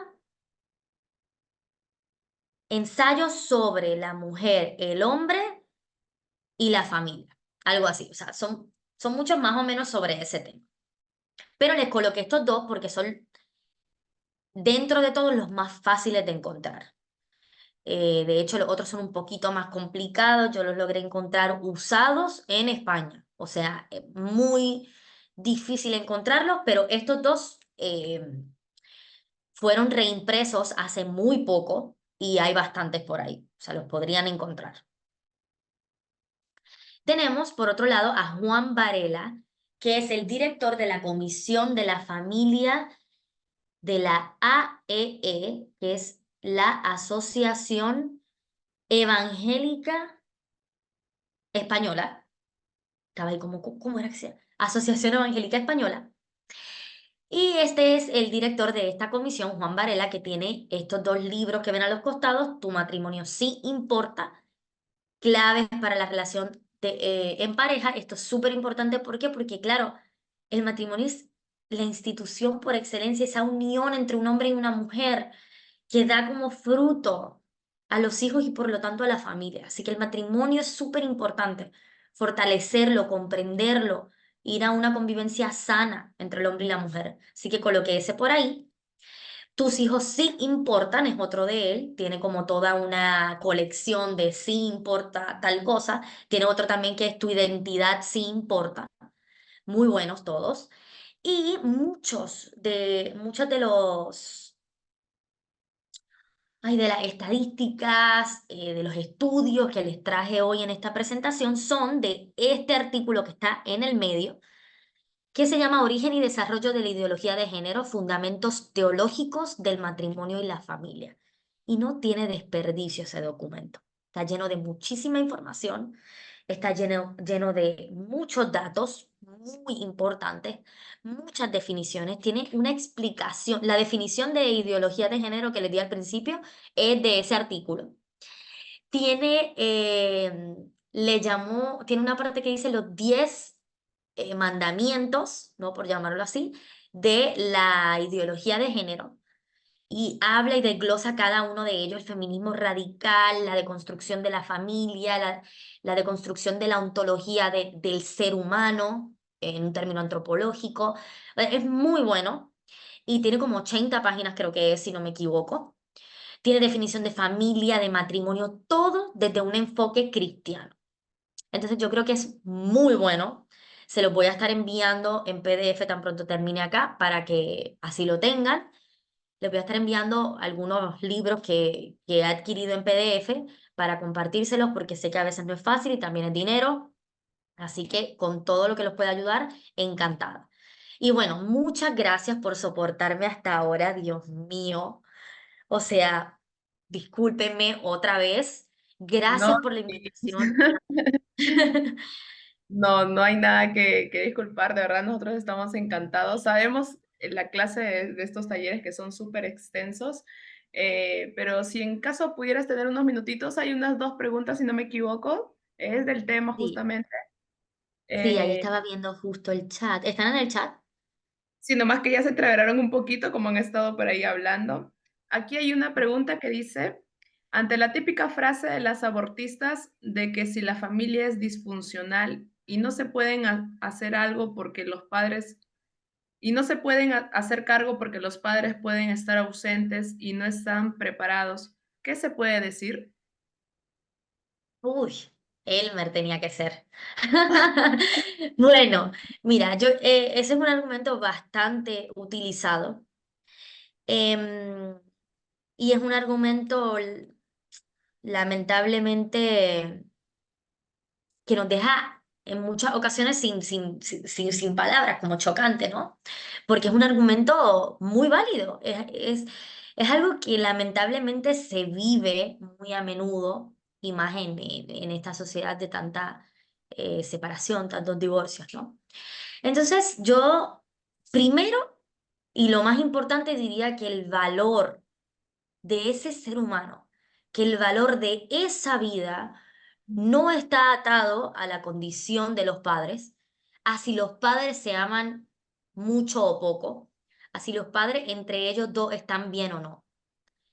Ensayos sobre la mujer, el hombre y la familia. Algo así. O sea, son muchos más o menos sobre ese tema. Pero les coloqué estos dos porque son dentro de todos los más fáciles de encontrar. De hecho, los otros son un poquito más complicados. Yo los logré encontrar usados en España. O sea, muy difícil encontrarlos, pero estos dos fueron reimpresos hace muy poco y hay bastantes por ahí. O sea, los podrían encontrar. Tenemos, por otro lado, a Juan Varela, que es el director de la Comisión de la Familia de la AEE, que es la Asociación Evangélica Española. Estaba ahí como, ¿cómo era que se llama? Asociación Evangélica Española. Y este es el director de esta comisión, Juan Varela, que tiene estos dos libros que ven a los costados, Tu matrimonio sí importa, claves para la relación en pareja. Esto es súper importante. ¿Por qué? Porque, claro, el matrimonio es la institución por excelencia, esa unión entre un hombre y una mujer que da como fruto a los hijos y por lo tanto a la familia. Así que el matrimonio es súper importante, fortalecerlo, comprenderlo, ir a una convivencia sana entre el hombre y la mujer. Así que coloqué ese por ahí. Tus hijos sí importan, es otro de él, tiene como toda una colección de sí importa tal cosa, tiene otro también que es Tu identidad sí importa, muy buenos todos, y muchos de los de las estadísticas, de los estudios que les traje hoy en esta presentación son de este artículo que está en el medio, que se llama Origen y desarrollo de la ideología de género, fundamentos teológicos del matrimonio y la familia. Y no tiene desperdicio ese documento. Está lleno de muchísima información, está lleno de muchos datos muy importantes, muchas definiciones, tiene una explicación. La definición de ideología de género que les di al principio es de ese artículo. Tiene, tiene una parte que dice los 10 mandamientos, ¿no? Por llamarlo así, de la ideología de género y habla y desglosa cada uno de ellos, el feminismo radical, la deconstrucción de la familia, la deconstrucción de la ontología del ser humano en un término antropológico. Es muy bueno y tiene como 80 páginas, creo que es, si no me equivoco. tiene definición de familia, de matrimonio, todo desde un enfoque cristiano. Entonces yo creo que es muy bueno. Se los voy a estar enviando en PDF tan pronto termine acá para que así lo tengan. Les voy a estar enviando algunos libros que he adquirido en PDF para compartírselos porque sé que a veces no es fácil y también es dinero. Así que con todo lo que los pueda ayudar, encantada. Y bueno, muchas gracias por soportarme hasta ahora, Dios mío. O sea, discúlpenme otra vez. No, Gracias por la sí. invitación. No, no hay nada que disculpar, de verdad nosotros estamos encantados. Sabemos la clase de estos talleres que son súper extensos, pero si en caso pudieras tener unos minutitos, hay unas dos preguntas, si no me equivoco, es del tema Sí, justamente. sí, ahí Eh, estaba viendo justo el chat. ¿Están en el chat? Sí, nomás que ya se atraveraron un poquito, como han estado por ahí hablando. Aquí hay una pregunta que dice, ante la típica frase de las abortistas de que si la familia es disfuncional y no se pueden hacer algo porque los padres, y no se pueden hacer cargo porque los padres pueden estar ausentes y no están preparados, ¿qué se puede decir? Uy, Elmer tenía que ser. Bueno, mira, ese es un argumento bastante utilizado. em, y es un argumento lamentablemente que nos deja en muchas ocasiones sin palabras, como chocante, ¿no? Porque es un argumento muy válido, es algo que lamentablemente se vive muy a menudo, y más en esta sociedad de tanta separación, tantos divorcios, ¿no? Entonces, yo primero y lo más importante diría que el valor de ese ser humano, que el valor de esa vida no está atado a la condición de los padres, a si los padres se aman mucho o poco, a si los padres entre ellos dos están bien o no.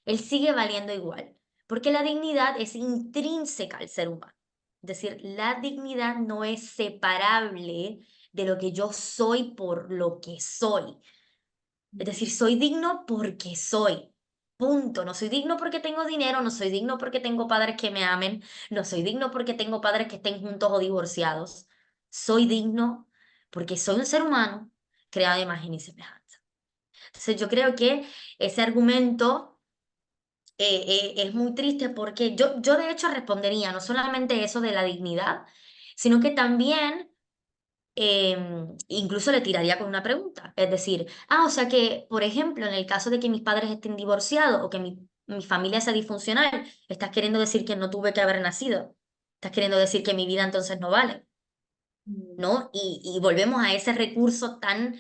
Él sigue valiendo igual, porque la dignidad es intrínseca al ser humano. Es decir, la dignidad no es separable de lo que yo soy por lo que soy. Es decir, soy digno porque soy. Punto. No soy digno porque tengo dinero, no soy digno porque tengo padres que me amen, no soy digno porque tengo padres que estén juntos o divorciados. Soy digno porque soy un ser humano creado de imagen y semejanza. Entonces yo creo que ese argumento es muy triste porque yo de hecho respondería no solamente eso de la dignidad, sino que también incluso le tiraría con una pregunta. Es decir, o sea que, por ejemplo, en el caso de que mis padres estén divorciados o que mi familia sea disfuncional, estás queriendo decir que no tuve que haber nacido. Estás queriendo decir que mi vida entonces no vale, ¿no? Y volvemos a ese recurso tan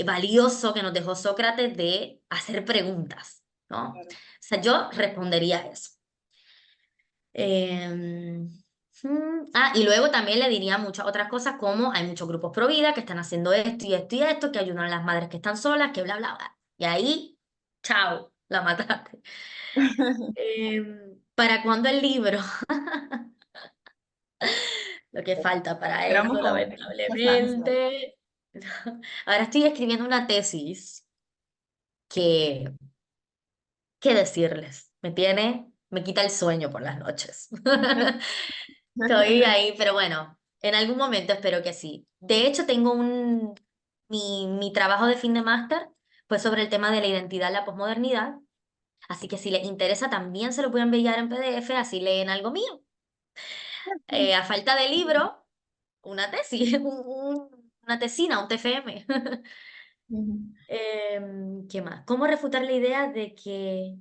valioso que nos dejó Sócrates de hacer preguntas, ¿no? O Claro. sea, yo respondería eso. Y luego también le diría muchas otras cosas como hay muchos grupos pro vida que están haciendo esto y esto y esto, que ayudan a las madres que están solas, que bla, bla, bla. Y ahí, chao, la mataste. ¿Para cuándo el libro? Lo que falta para Esperamos eso, con muchas ansias. lamentablemente. Ahora estoy escribiendo una tesis que, ¿qué decirles? Me quita el sueño por las noches. Estoy ahí, pero bueno, en algún momento espero que sí. De hecho, mi trabajo de fin de máster fue sobre el tema de la identidad en la posmodernidad, así que si les interesa también se lo pueden enviar en PDF, así leen algo mío. A falta de libro, una tesis, una tesina, un TFM. ¿Qué más? ¿Cómo refutar la idea de que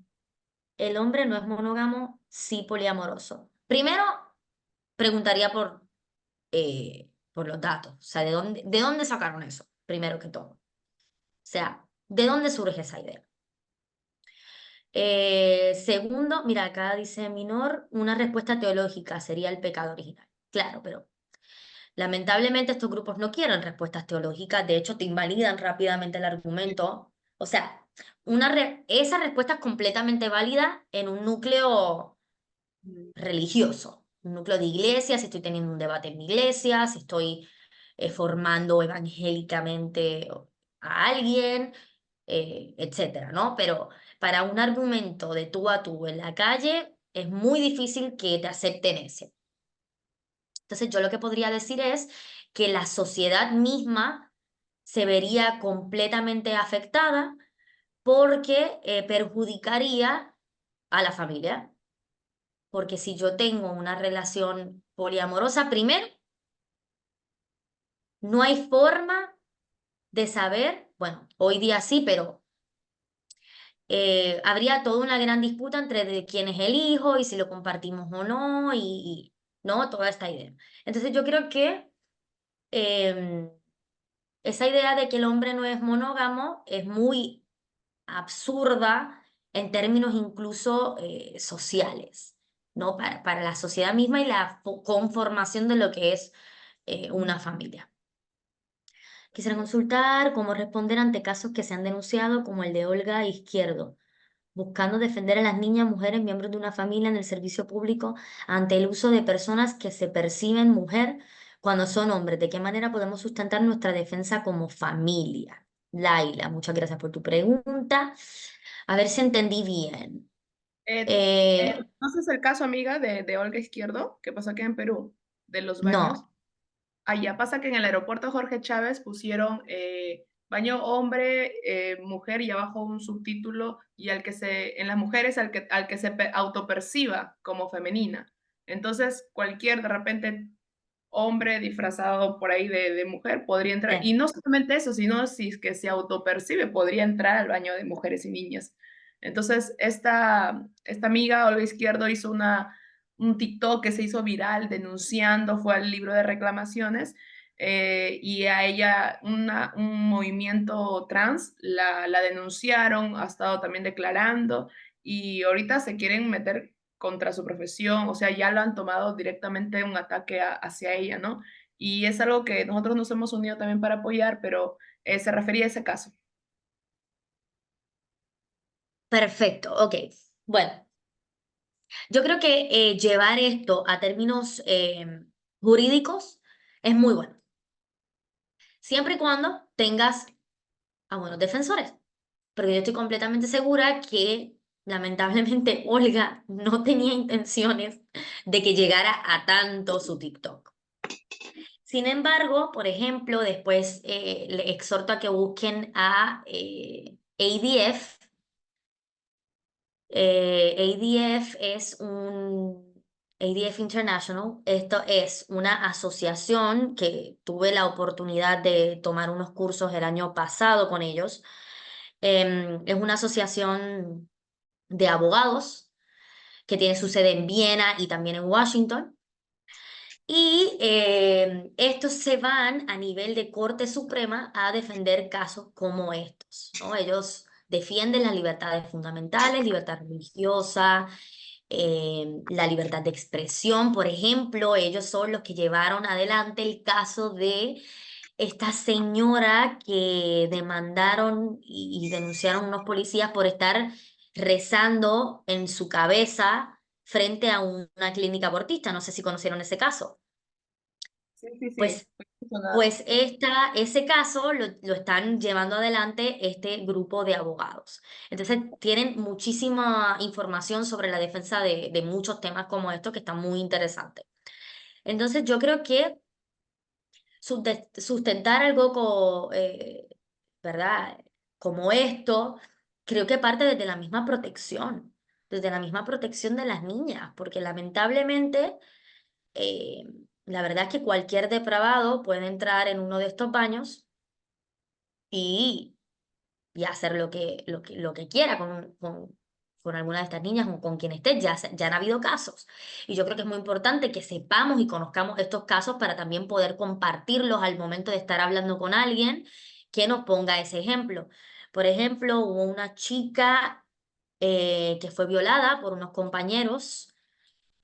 el hombre no es monógamo, sí poliamoroso? Primero, preguntaría por los datos. O sea, de dónde sacaron eso? Primero que todo. O sea, ¿de dónde surge esa idea? Segundo, mira, acá dice Minor, una respuesta teológica sería el pecado original. Claro, pero lamentablemente estos grupos no quieren respuestas teológicas, de hecho te invalidan rápidamente el argumento. O sea, esa respuesta es completamente válida en un núcleo religioso, un núcleo de iglesia, si estoy teniendo un debate en mi iglesia, si estoy formando evangélicamente a alguien, etcétera, ¿no? para un argumento de tú a tú en la calle, es muy difícil que te acepten ese. Entonces yo lo que podría decir es que la sociedad misma se vería completamente afectada porque perjudicaría a la familia. Porque si yo tengo una relación poliamorosa, primero, no hay forma de saber, bueno, hoy día sí, pero habría toda una gran disputa entre de quién es el hijo y si lo compartimos o no, no, toda esta idea. Entonces yo creo que em, esa idea de que el hombre no es monógamo es muy absurda en términos incluso sociales, ¿no? Para la sociedad misma y la conformación de lo que es una familia. Quisiera consultar cómo responder ante casos que se han denunciado, como el de Olga Izquierdo, buscando defender a las niñas, mujeres, miembros de una familia en el servicio público ante el uso de personas que se perciben mujer cuando son hombres. ¿De qué manera podemos sustentar nuestra defensa como familia? Laila, muchas gracias por tu pregunta. A ver si entendí bien. Eh, Eh, ¿Conoces el caso, amiga, de Olga Izquierdo, que pasó aquí en Perú, de los baños? no, Allá pasa que en el aeropuerto Jorge Chávez pusieron baño hombre, mujer y abajo un subtítulo y en las mujeres al que se autoperciba como femenina. Entonces, cualquier de repente hombre disfrazado por ahí de mujer podría entrar. sí. Y no solamente eso, sino si es que se autopercibe, podría entrar al baño de mujeres y niñas. Entonces, esta amiga, Olga Izquierdo, hizo un TikTok que se hizo viral denunciando, fue al libro de reclamaciones, y a ella un movimiento trans la denunciaron, ha estado también declarando, y ahorita se quieren meter contra su profesión, o sea, ya lo han tomado directamente un ataque hacia ella, ¿no? Y es algo que nosotros nos hemos unido también para apoyar, pero se refería a ese caso. Perfecto, ok. Bueno, yo creo que llevar esto a términos jurídicos es muy bueno, siempre y cuando tengas a buenos defensores. Pero yo estoy completamente segura que lamentablemente Olga no tenía intenciones de que llegara a tanto su TikTok. Sin embargo, por ejemplo, después le exhorto a que busquen a ADF. ADF es ADF International. Esto es una asociación que tuve la oportunidad de tomar unos cursos el año pasado con ellos. Es una asociación de abogados que tiene su sede en Viena y también en Washington. Y estos se van a nivel de Corte Suprema a defender casos como estos, ¿no? Ellos defienden las libertades fundamentales, libertad religiosa, la libertad de expresión. Por ejemplo, ellos son los que llevaron adelante el caso de esta señora que demandaron y denunciaron unos policías por estar rezando en su cabeza frente a una clínica abortista. No sé si conocieron ese caso. Sí, sí, sí. Pues, pues ese caso lo están llevando adelante este grupo de abogados. Entonces, tienen muchísima información sobre la defensa de muchos temas como estos que están muy interesantes. Entonces, yo creo que sustentar algo ¿verdad? Como esto, creo que parte desde la misma protección de las niñas, porque lamentablemente, eh, la verdad es que cualquier depravado puede entrar en uno de estos baños y y hacer lo que quiera con alguna de estas niñas o con quien esté. Ya han habido casos. Y yo creo que es muy importante que sepamos y conozcamos estos casos para también poder compartirlos al momento de estar hablando con alguien que nos ponga ese ejemplo. Por ejemplo, hubo una chica que fue violada por unos compañeros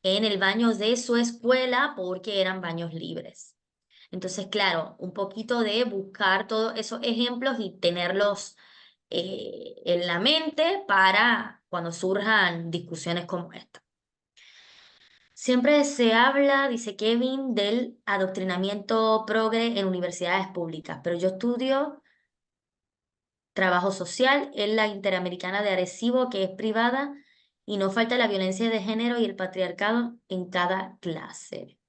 en el baño de su escuela porque eran baños libres. Entonces, claro, un poquito de buscar todos esos ejemplos y tenerlos en la mente para cuando surjan discusiones como esta. Siempre se habla, dice Kevin, del adoctrinamiento progre en universidades públicas, pero yo estudio trabajo social, en la Interamericana de Arecibo, que es privada, y no falta la violencia de género y el patriarcado en cada clase.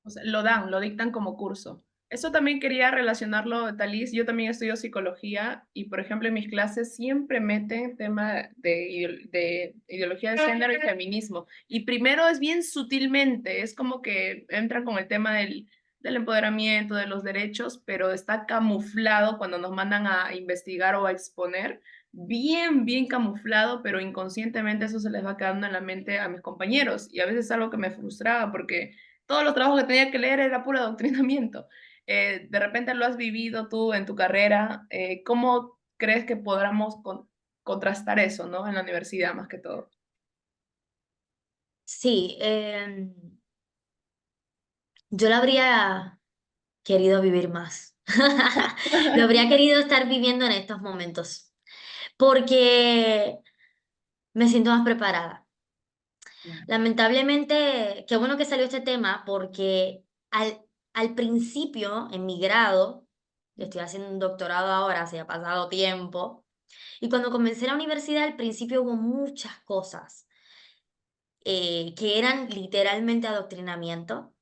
O sea, lo dan, lo dictan como curso. Eso también quería relacionarlo, Talis. Yo también estudio psicología y, por ejemplo, en mis clases siempre meten tema de ideología de género y feminismo. Y primero es bien sutilmente, es como que entran con el tema del empoderamiento, de los derechos, pero está camuflado cuando nos mandan a investigar o a exponer, bien, bien camuflado, pero inconscientemente eso se les va quedando en la mente a mis compañeros. Y a veces es algo que me frustraba porque todos los trabajos que tenía que leer era puro adoctrinamiento. De repente lo has vivido tú en tu carrera. ¿Cómo crees que podamos contrastar eso, ¿no? En la universidad más que todo. Sí, yo lo habría querido vivir más. Lo habría querido estar viviendo en estos momentos, porque me siento más preparada. Lamentablemente, qué bueno que salió este tema, porque al principio, en mi grado, yo estoy haciendo un doctorado ahora, se ha pasado tiempo, y cuando comencé la universidad, al principio hubo muchas cosas que eran literalmente adoctrinamiento,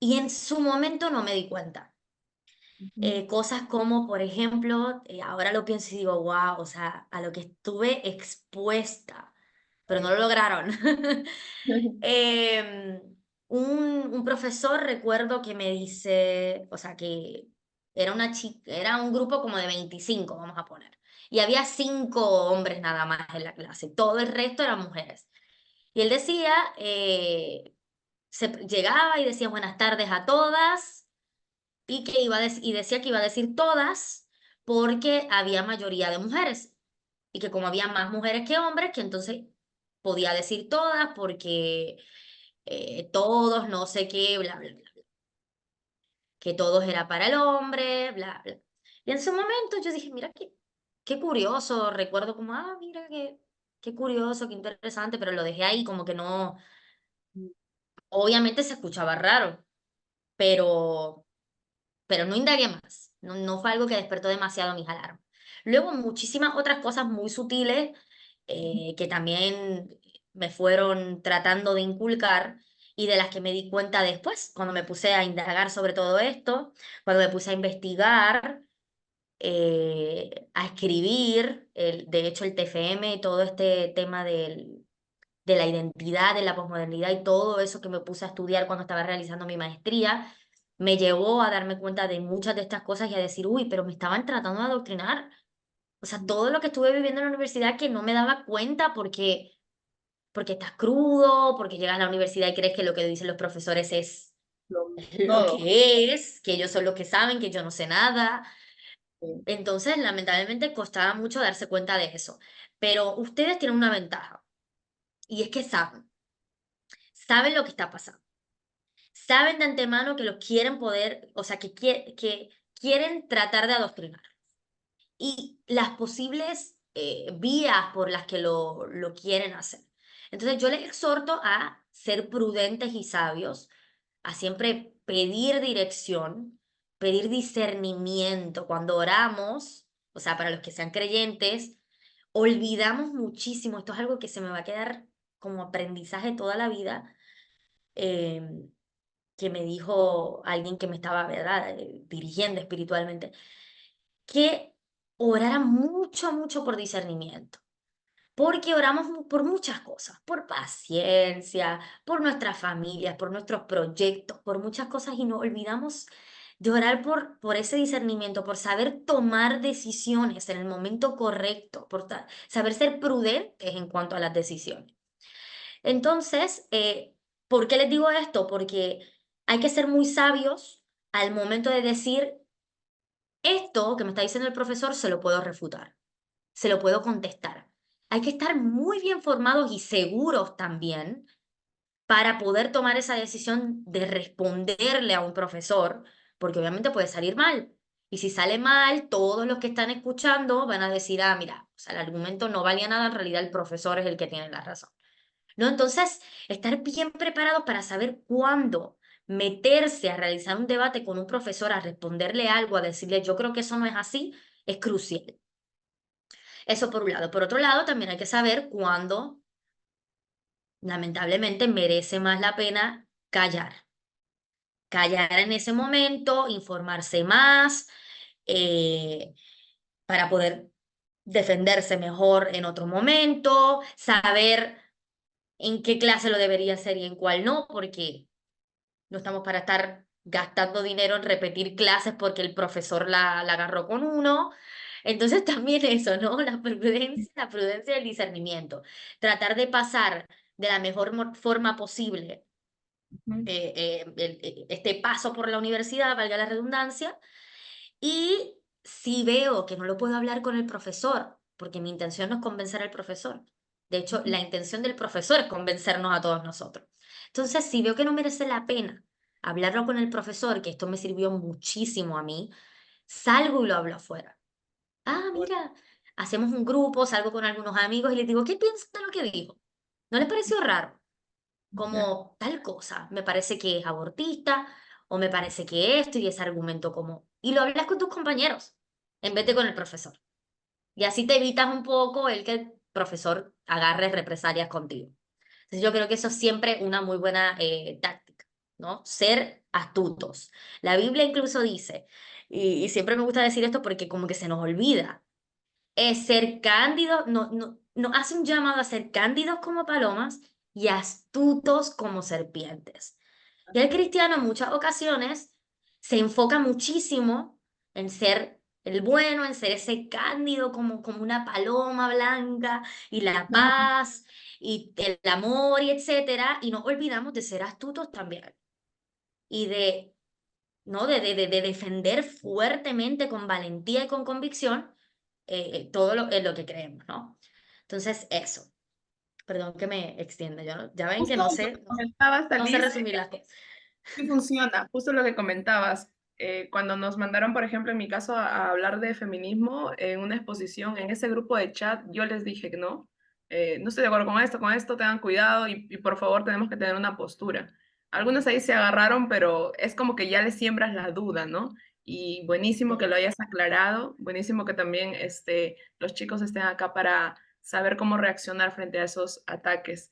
y en su momento no me di cuenta. Ujú. Cosas como, por ejemplo, ahora lo pienso y digo, wow, o sea, a lo que estuve expuesta, pero no lo lograron. Em, un profesor recuerdo que me dice, o sea, que era una chica, era un grupo como de 25 vamos a poner, y había 5 hombres nada más en la clase, todo el resto eran mujeres. Y él decía, llegaba y decía buenas tardes a todas, y que y decía que iba a decir todas porque había mayoría de mujeres y que como había más mujeres que hombres, que entonces podía decir todas porque todos no sé qué, bla, bla, bla, que todos era para el hombre, bla, bla. Y en su momento yo dije, mira qué curioso, recuerdo como, mira qué curioso, qué interesante, pero lo dejé ahí como que no, obviamente se escuchaba raro, pero no indagué más. No, no fue algo que despertó demasiado mis alarmas. Luego, muchísimas otras cosas muy sutiles que también me fueron tratando de inculcar y de las que me di cuenta después, cuando me puse a indagar sobre todo esto, cuando me puse a investigar, a escribir, de hecho el TFM, todo este tema de la identidad, de la posmodernidad y todo eso que me puse a estudiar cuando estaba realizando mi maestría, me llevó a darme cuenta de muchas de estas cosas y a decir, uy, pero me estaban tratando de adoctrinar. O sea, todo lo que estuve viviendo en la universidad que no me daba cuenta porque estás crudo, porque llegas a la universidad y crees que lo que dicen los profesores es lo Todo. que es, que ellos son los que saben, que yo no sé nada. Sí. Entonces, lamentablemente, costaba mucho darse cuenta de eso. Pero ustedes tienen una ventaja y es que saben lo que está pasando. Saben de antemano que los quieren poder, o sea, que quieren tratar de adoctrinar. Y las posibles vías por las que lo quieren hacer. Entonces yo les exhorto a ser prudentes y sabios, a siempre pedir dirección, pedir discernimiento. Cuando oramos, o sea, para los que sean creyentes, olvidamos muchísimo, esto es algo que se me va a quedar como aprendizaje toda la vida. Que me dijo alguien que me estaba, ¿verdad?, dirigiendo espiritualmente, que orara mucho, mucho por discernimiento, porque oramos por muchas cosas, por paciencia, por nuestras familias, por nuestros proyectos, por muchas cosas y nos olvidamos de orar por ese discernimiento, por saber tomar decisiones en el momento correcto, por saber ser prudentes en cuanto a las decisiones. Entonces, ¿por qué les digo esto? Porque hay que ser muy sabios al momento de decir, esto que me está diciendo el profesor se lo puedo refutar, se lo puedo contestar. Hay que estar muy bien formados y seguros también para poder tomar esa decisión de responderle a un profesor, porque obviamente puede salir mal. Y si sale mal, todos los que están escuchando van a decir, mira, o sea, el argumento no valía nada, en realidad el profesor es el que tiene la razón. ¿No? Entonces, estar bien preparados para saber cuándo meterse a realizar un debate con un profesor, a responderle algo, a decirle, yo creo que eso no es así, es crucial. Eso por un lado. Por otro lado, también hay que saber cuándo, lamentablemente, merece más la pena callar. Callar en ese momento, informarse más, eh, para poder defenderse mejor en otro momento, saber en qué clase lo debería hacer y en cuál no, porque no estamos para estar gastando dinero en repetir clases porque el profesor la agarró con uno. Entonces también eso, ¿no? La prudencia y el discernimiento. Tratar de pasar de la mejor forma posible Ujú. este paso por la universidad, valga la redundancia, y si veo que no lo puedo hablar con el profesor, porque mi intención no es convencer al profesor. De hecho, Ujú. la intención del profesor es convencernos a todos nosotros. Entonces, si veo que no merece la pena hablarlo con el profesor, que esto me sirvió muchísimo a mí, salgo y lo hablo afuera. Ah, mira, hacemos un grupo, salgo con algunos amigos y les digo, ¿qué piensan de lo que dijo? ¿No les pareció raro? Ya. Como tal cosa, me parece que es abortista o me parece que esto y ese argumento como... Y lo hablas con tus compañeros en vez de con el profesor. Y así te evitas un poco el que el profesor agarre represalias contigo. Entonces yo creo que eso es siempre una muy buena táctica, ¿no? Ser astutos. La Biblia incluso dice, y siempre me gusta decir esto porque como que se nos olvida, es ser cándido, no hace un llamado a ser cándidos como palomas y astutos como serpientes. Y el cristiano en muchas ocasiones se enfoca muchísimo en ser el bueno, en ser ese cándido como una paloma blanca y la paz y el amor y etcétera, y nos olvidamos de ser astutos también y de, ¿no? de defender fuertemente con valentía y con convicción todo lo que creemos, ¿no? Entonces, eso. Perdón que me extienda, ya ven que Justo no lo que sé, comentabas, no sé Talis, resumir las cosas. sí funciona, justo lo que comentabas. Cuando nos mandaron, por ejemplo, en mi caso, a hablar de feminismo en una exposición, en ese grupo de chat, yo les dije que no, no estoy de acuerdo con esto, tengan cuidado y por favor tenemos que tener una postura. Algunos ahí se agarraron, pero es como que ya les siembras la duda, ¿no? Y buenísimo que lo hayas aclarado, buenísimo que también los chicos estén acá para saber cómo reaccionar frente a esos ataques.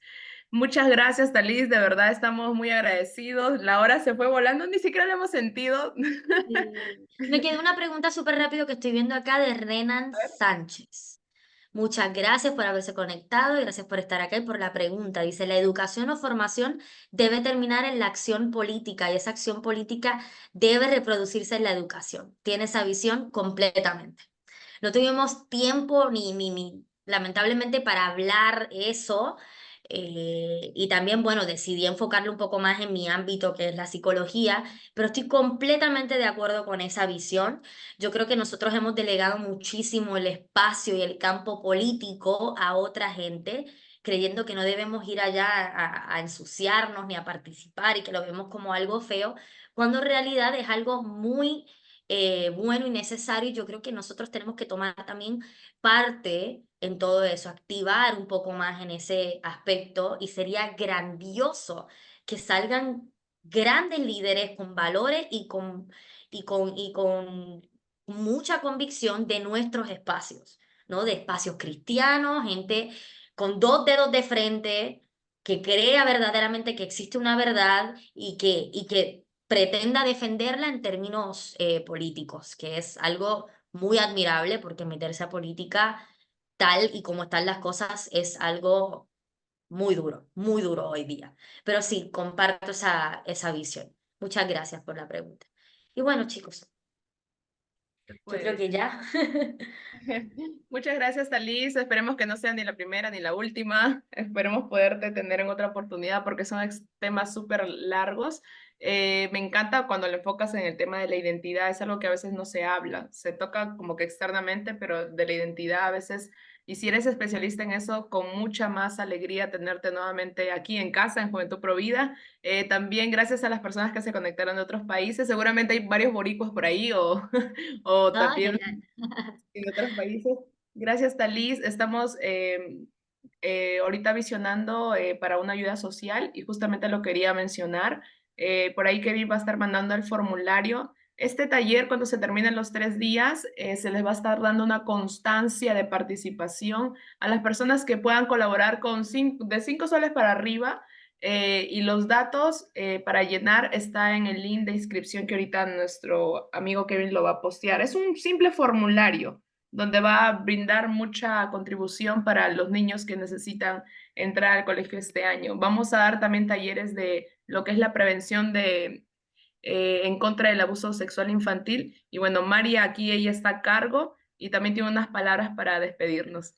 Muchas gracias, Talis, de verdad estamos muy agradecidos. La hora se fue volando, ni siquiera lo hemos sentido. Sí. Me quedó una pregunta súper rápido que estoy viendo acá de Renan Sánchez. Muchas gracias por haberse conectado y gracias por estar acá y por la pregunta. Dice, la educación o formación debe terminar en la acción política y esa acción política debe reproducirse en la educación. Tiene esa visión completamente. No tuvimos tiempo ni lamentablemente para hablar eso. Y también, bueno, decidí enfocarlo un poco más en mi ámbito, que es la psicología, pero estoy completamente de acuerdo con esa visión. Yo creo que nosotros hemos delegado muchísimo el espacio y el campo político a otra gente, creyendo que no debemos ir allá a ensuciarnos ni a participar y que lo vemos como algo feo, cuando en realidad es algo muy bueno y necesario. Y yo creo que nosotros tenemos que tomar también parte en todo eso, activar un poco más en ese aspecto y sería grandioso que salgan grandes líderes con valores y con mucha convicción de nuestros espacios, ¿no? De espacios cristianos, gente con dos dedos de frente, que crea verdaderamente que existe una verdad y que pretenda defenderla en términos políticos, que es algo muy admirable porque meterse a política tal y como están las cosas es algo muy duro hoy día. Pero sí, comparto esa visión. Muchas gracias por la pregunta. Y bueno, chicos, yo creo Pues que ya. muchas gracias, Talis. Esperemos que no sea ni la primera ni la última. Esperemos poderte tener en otra oportunidad porque son temas súper largos. Me encanta cuando le enfocas en el tema de la identidad. Es algo que a veces no se habla. Se toca como que externamente, pero de la identidad a veces, y si eres especialista en eso, con mucha más alegría tenerte nuevamente aquí en casa, en Juventud Provida. También gracias a las personas que se conectaron de otros países. Seguramente hay varios boricuas por ahí o, o Ah, también genial. en otros países. Gracias, Talis. Estamos ahorita visionando para una ayuda social y justamente lo quería mencionar. Por ahí Kevin va a estar mandando el formulario. Este taller, cuando se terminen los 3 días, se les va a estar dando una constancia de participación a las personas que puedan colaborar de 5 soles para arriba. Y los datos para llenar está en el link de inscripción que ahorita nuestro amigo Kevin lo va a postear. Es un simple formulario donde va a brindar mucha contribución para los niños que necesitan entrar al colegio este año. Vamos a dar también talleres de lo que es la prevención en contra del abuso sexual infantil. Y bueno, María aquí ella está a cargo y también tiene unas palabras para despedirnos.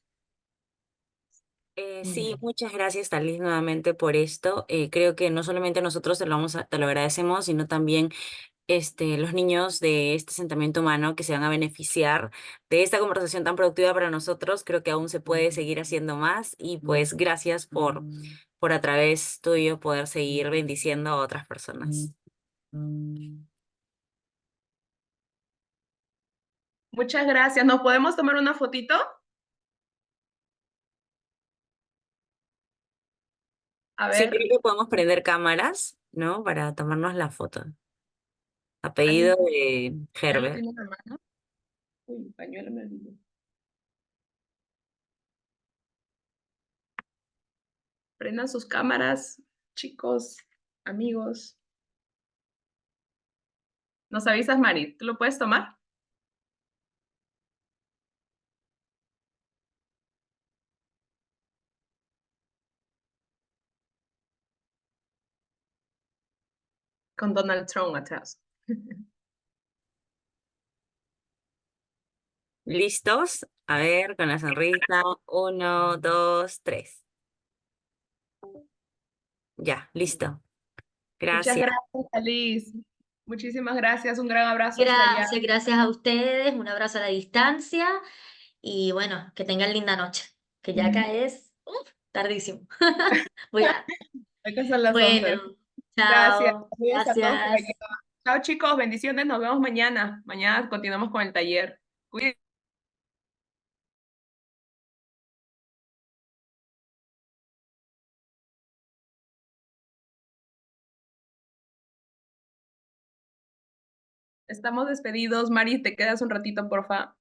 Sí, muchas gracias, Talis, nuevamente por esto. Creo que no solamente nosotros te lo agradecemos, sino también los niños de este asentamiento humano que se van a beneficiar de esta conversación tan productiva para nosotros. Creo que aún se puede seguir haciendo más y pues gracias por a través tuyo poder seguir bendiciendo a otras personas. Muchas gracias. ¿Nos podemos tomar una fotito? A Sí, creo ver, que podemos prender cámaras, ¿no? Para tomarnos la foto. ¿alguien Apellido de ya lo Herbert. tiene en la mano? Uy, mi pañuelo me olvidó. Prendan sus cámaras, chicos, amigos. Nos avisas, Mari. ¿Tú lo puedes tomar? Con Donald Trump atrás. ¿Listos? A ver, con la sonrisa. Uno, dos, tres. Ya, listo. Muchas Gracias. gracias, Alice. Muchísimas gracias. Un gran abrazo hasta allá. Gracias, gracias a ustedes, un abrazo a la distancia y bueno, que tengan linda noche, que ya acá es tardísimo. Voy a, Acá son las 11. bueno, Gracias. chao, Saludos a todos por allá. gracias. Chao, chicos. Bendiciones. Nos vemos mañana. Mañana continuamos con el taller. Cuídense. Estamos despedidos. Mari, te quedas un ratito, porfa.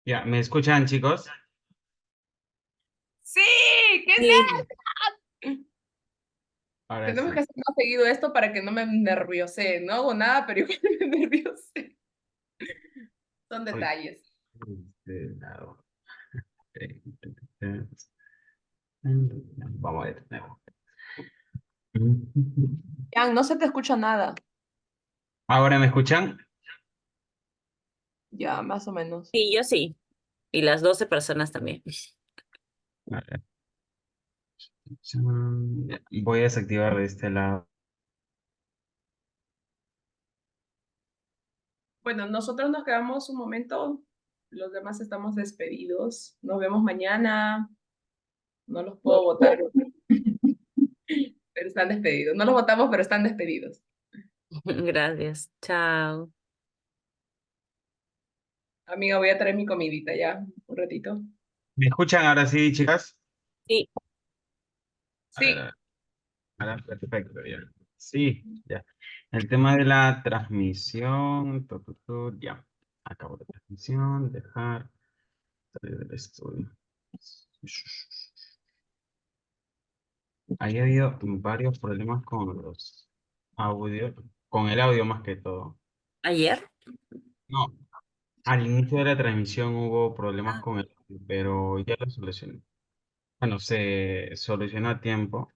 Ya, ¿me escuchan, chicos? ¡Sí! ¿Qué Sí. es? Ahora Tenemos que sí. hacer más seguido esto para que no me nerviose. No hago nada, pero igual me nerviose. Son Uy, detalles. este lado. Vamos a ver. De nuevo. Jan, no se te escucha nada. ¿Ahora me escuchan? Ya, más o menos. Sí, yo sí. Y las 12 personas también. Vale. Ya, voy a desactivar de este lado. Bueno, nosotros nos quedamos un momento. Los demás estamos despedidos. Nos vemos mañana. No los puedo votar, pero están despedidos. No los votamos, pero están despedidos. Gracias. Chao. Amiga, voy a traer mi comidita ya, un ratito. ¿Me escuchan ahora sí, chicas? Sí. A Sí, ver. Ahora, perfecto, ya. Sí, ya. El tema de la transmisión, ya. Acabo la transmisión, dejar, salir del estudio. Ahí ha habido varios problemas con los audios, con el audio más que todo. ¿Ayer? No, al inicio de la transmisión hubo problemas Ah, con el audio, pero ya lo solucioné. Bueno, se solucionó a tiempo.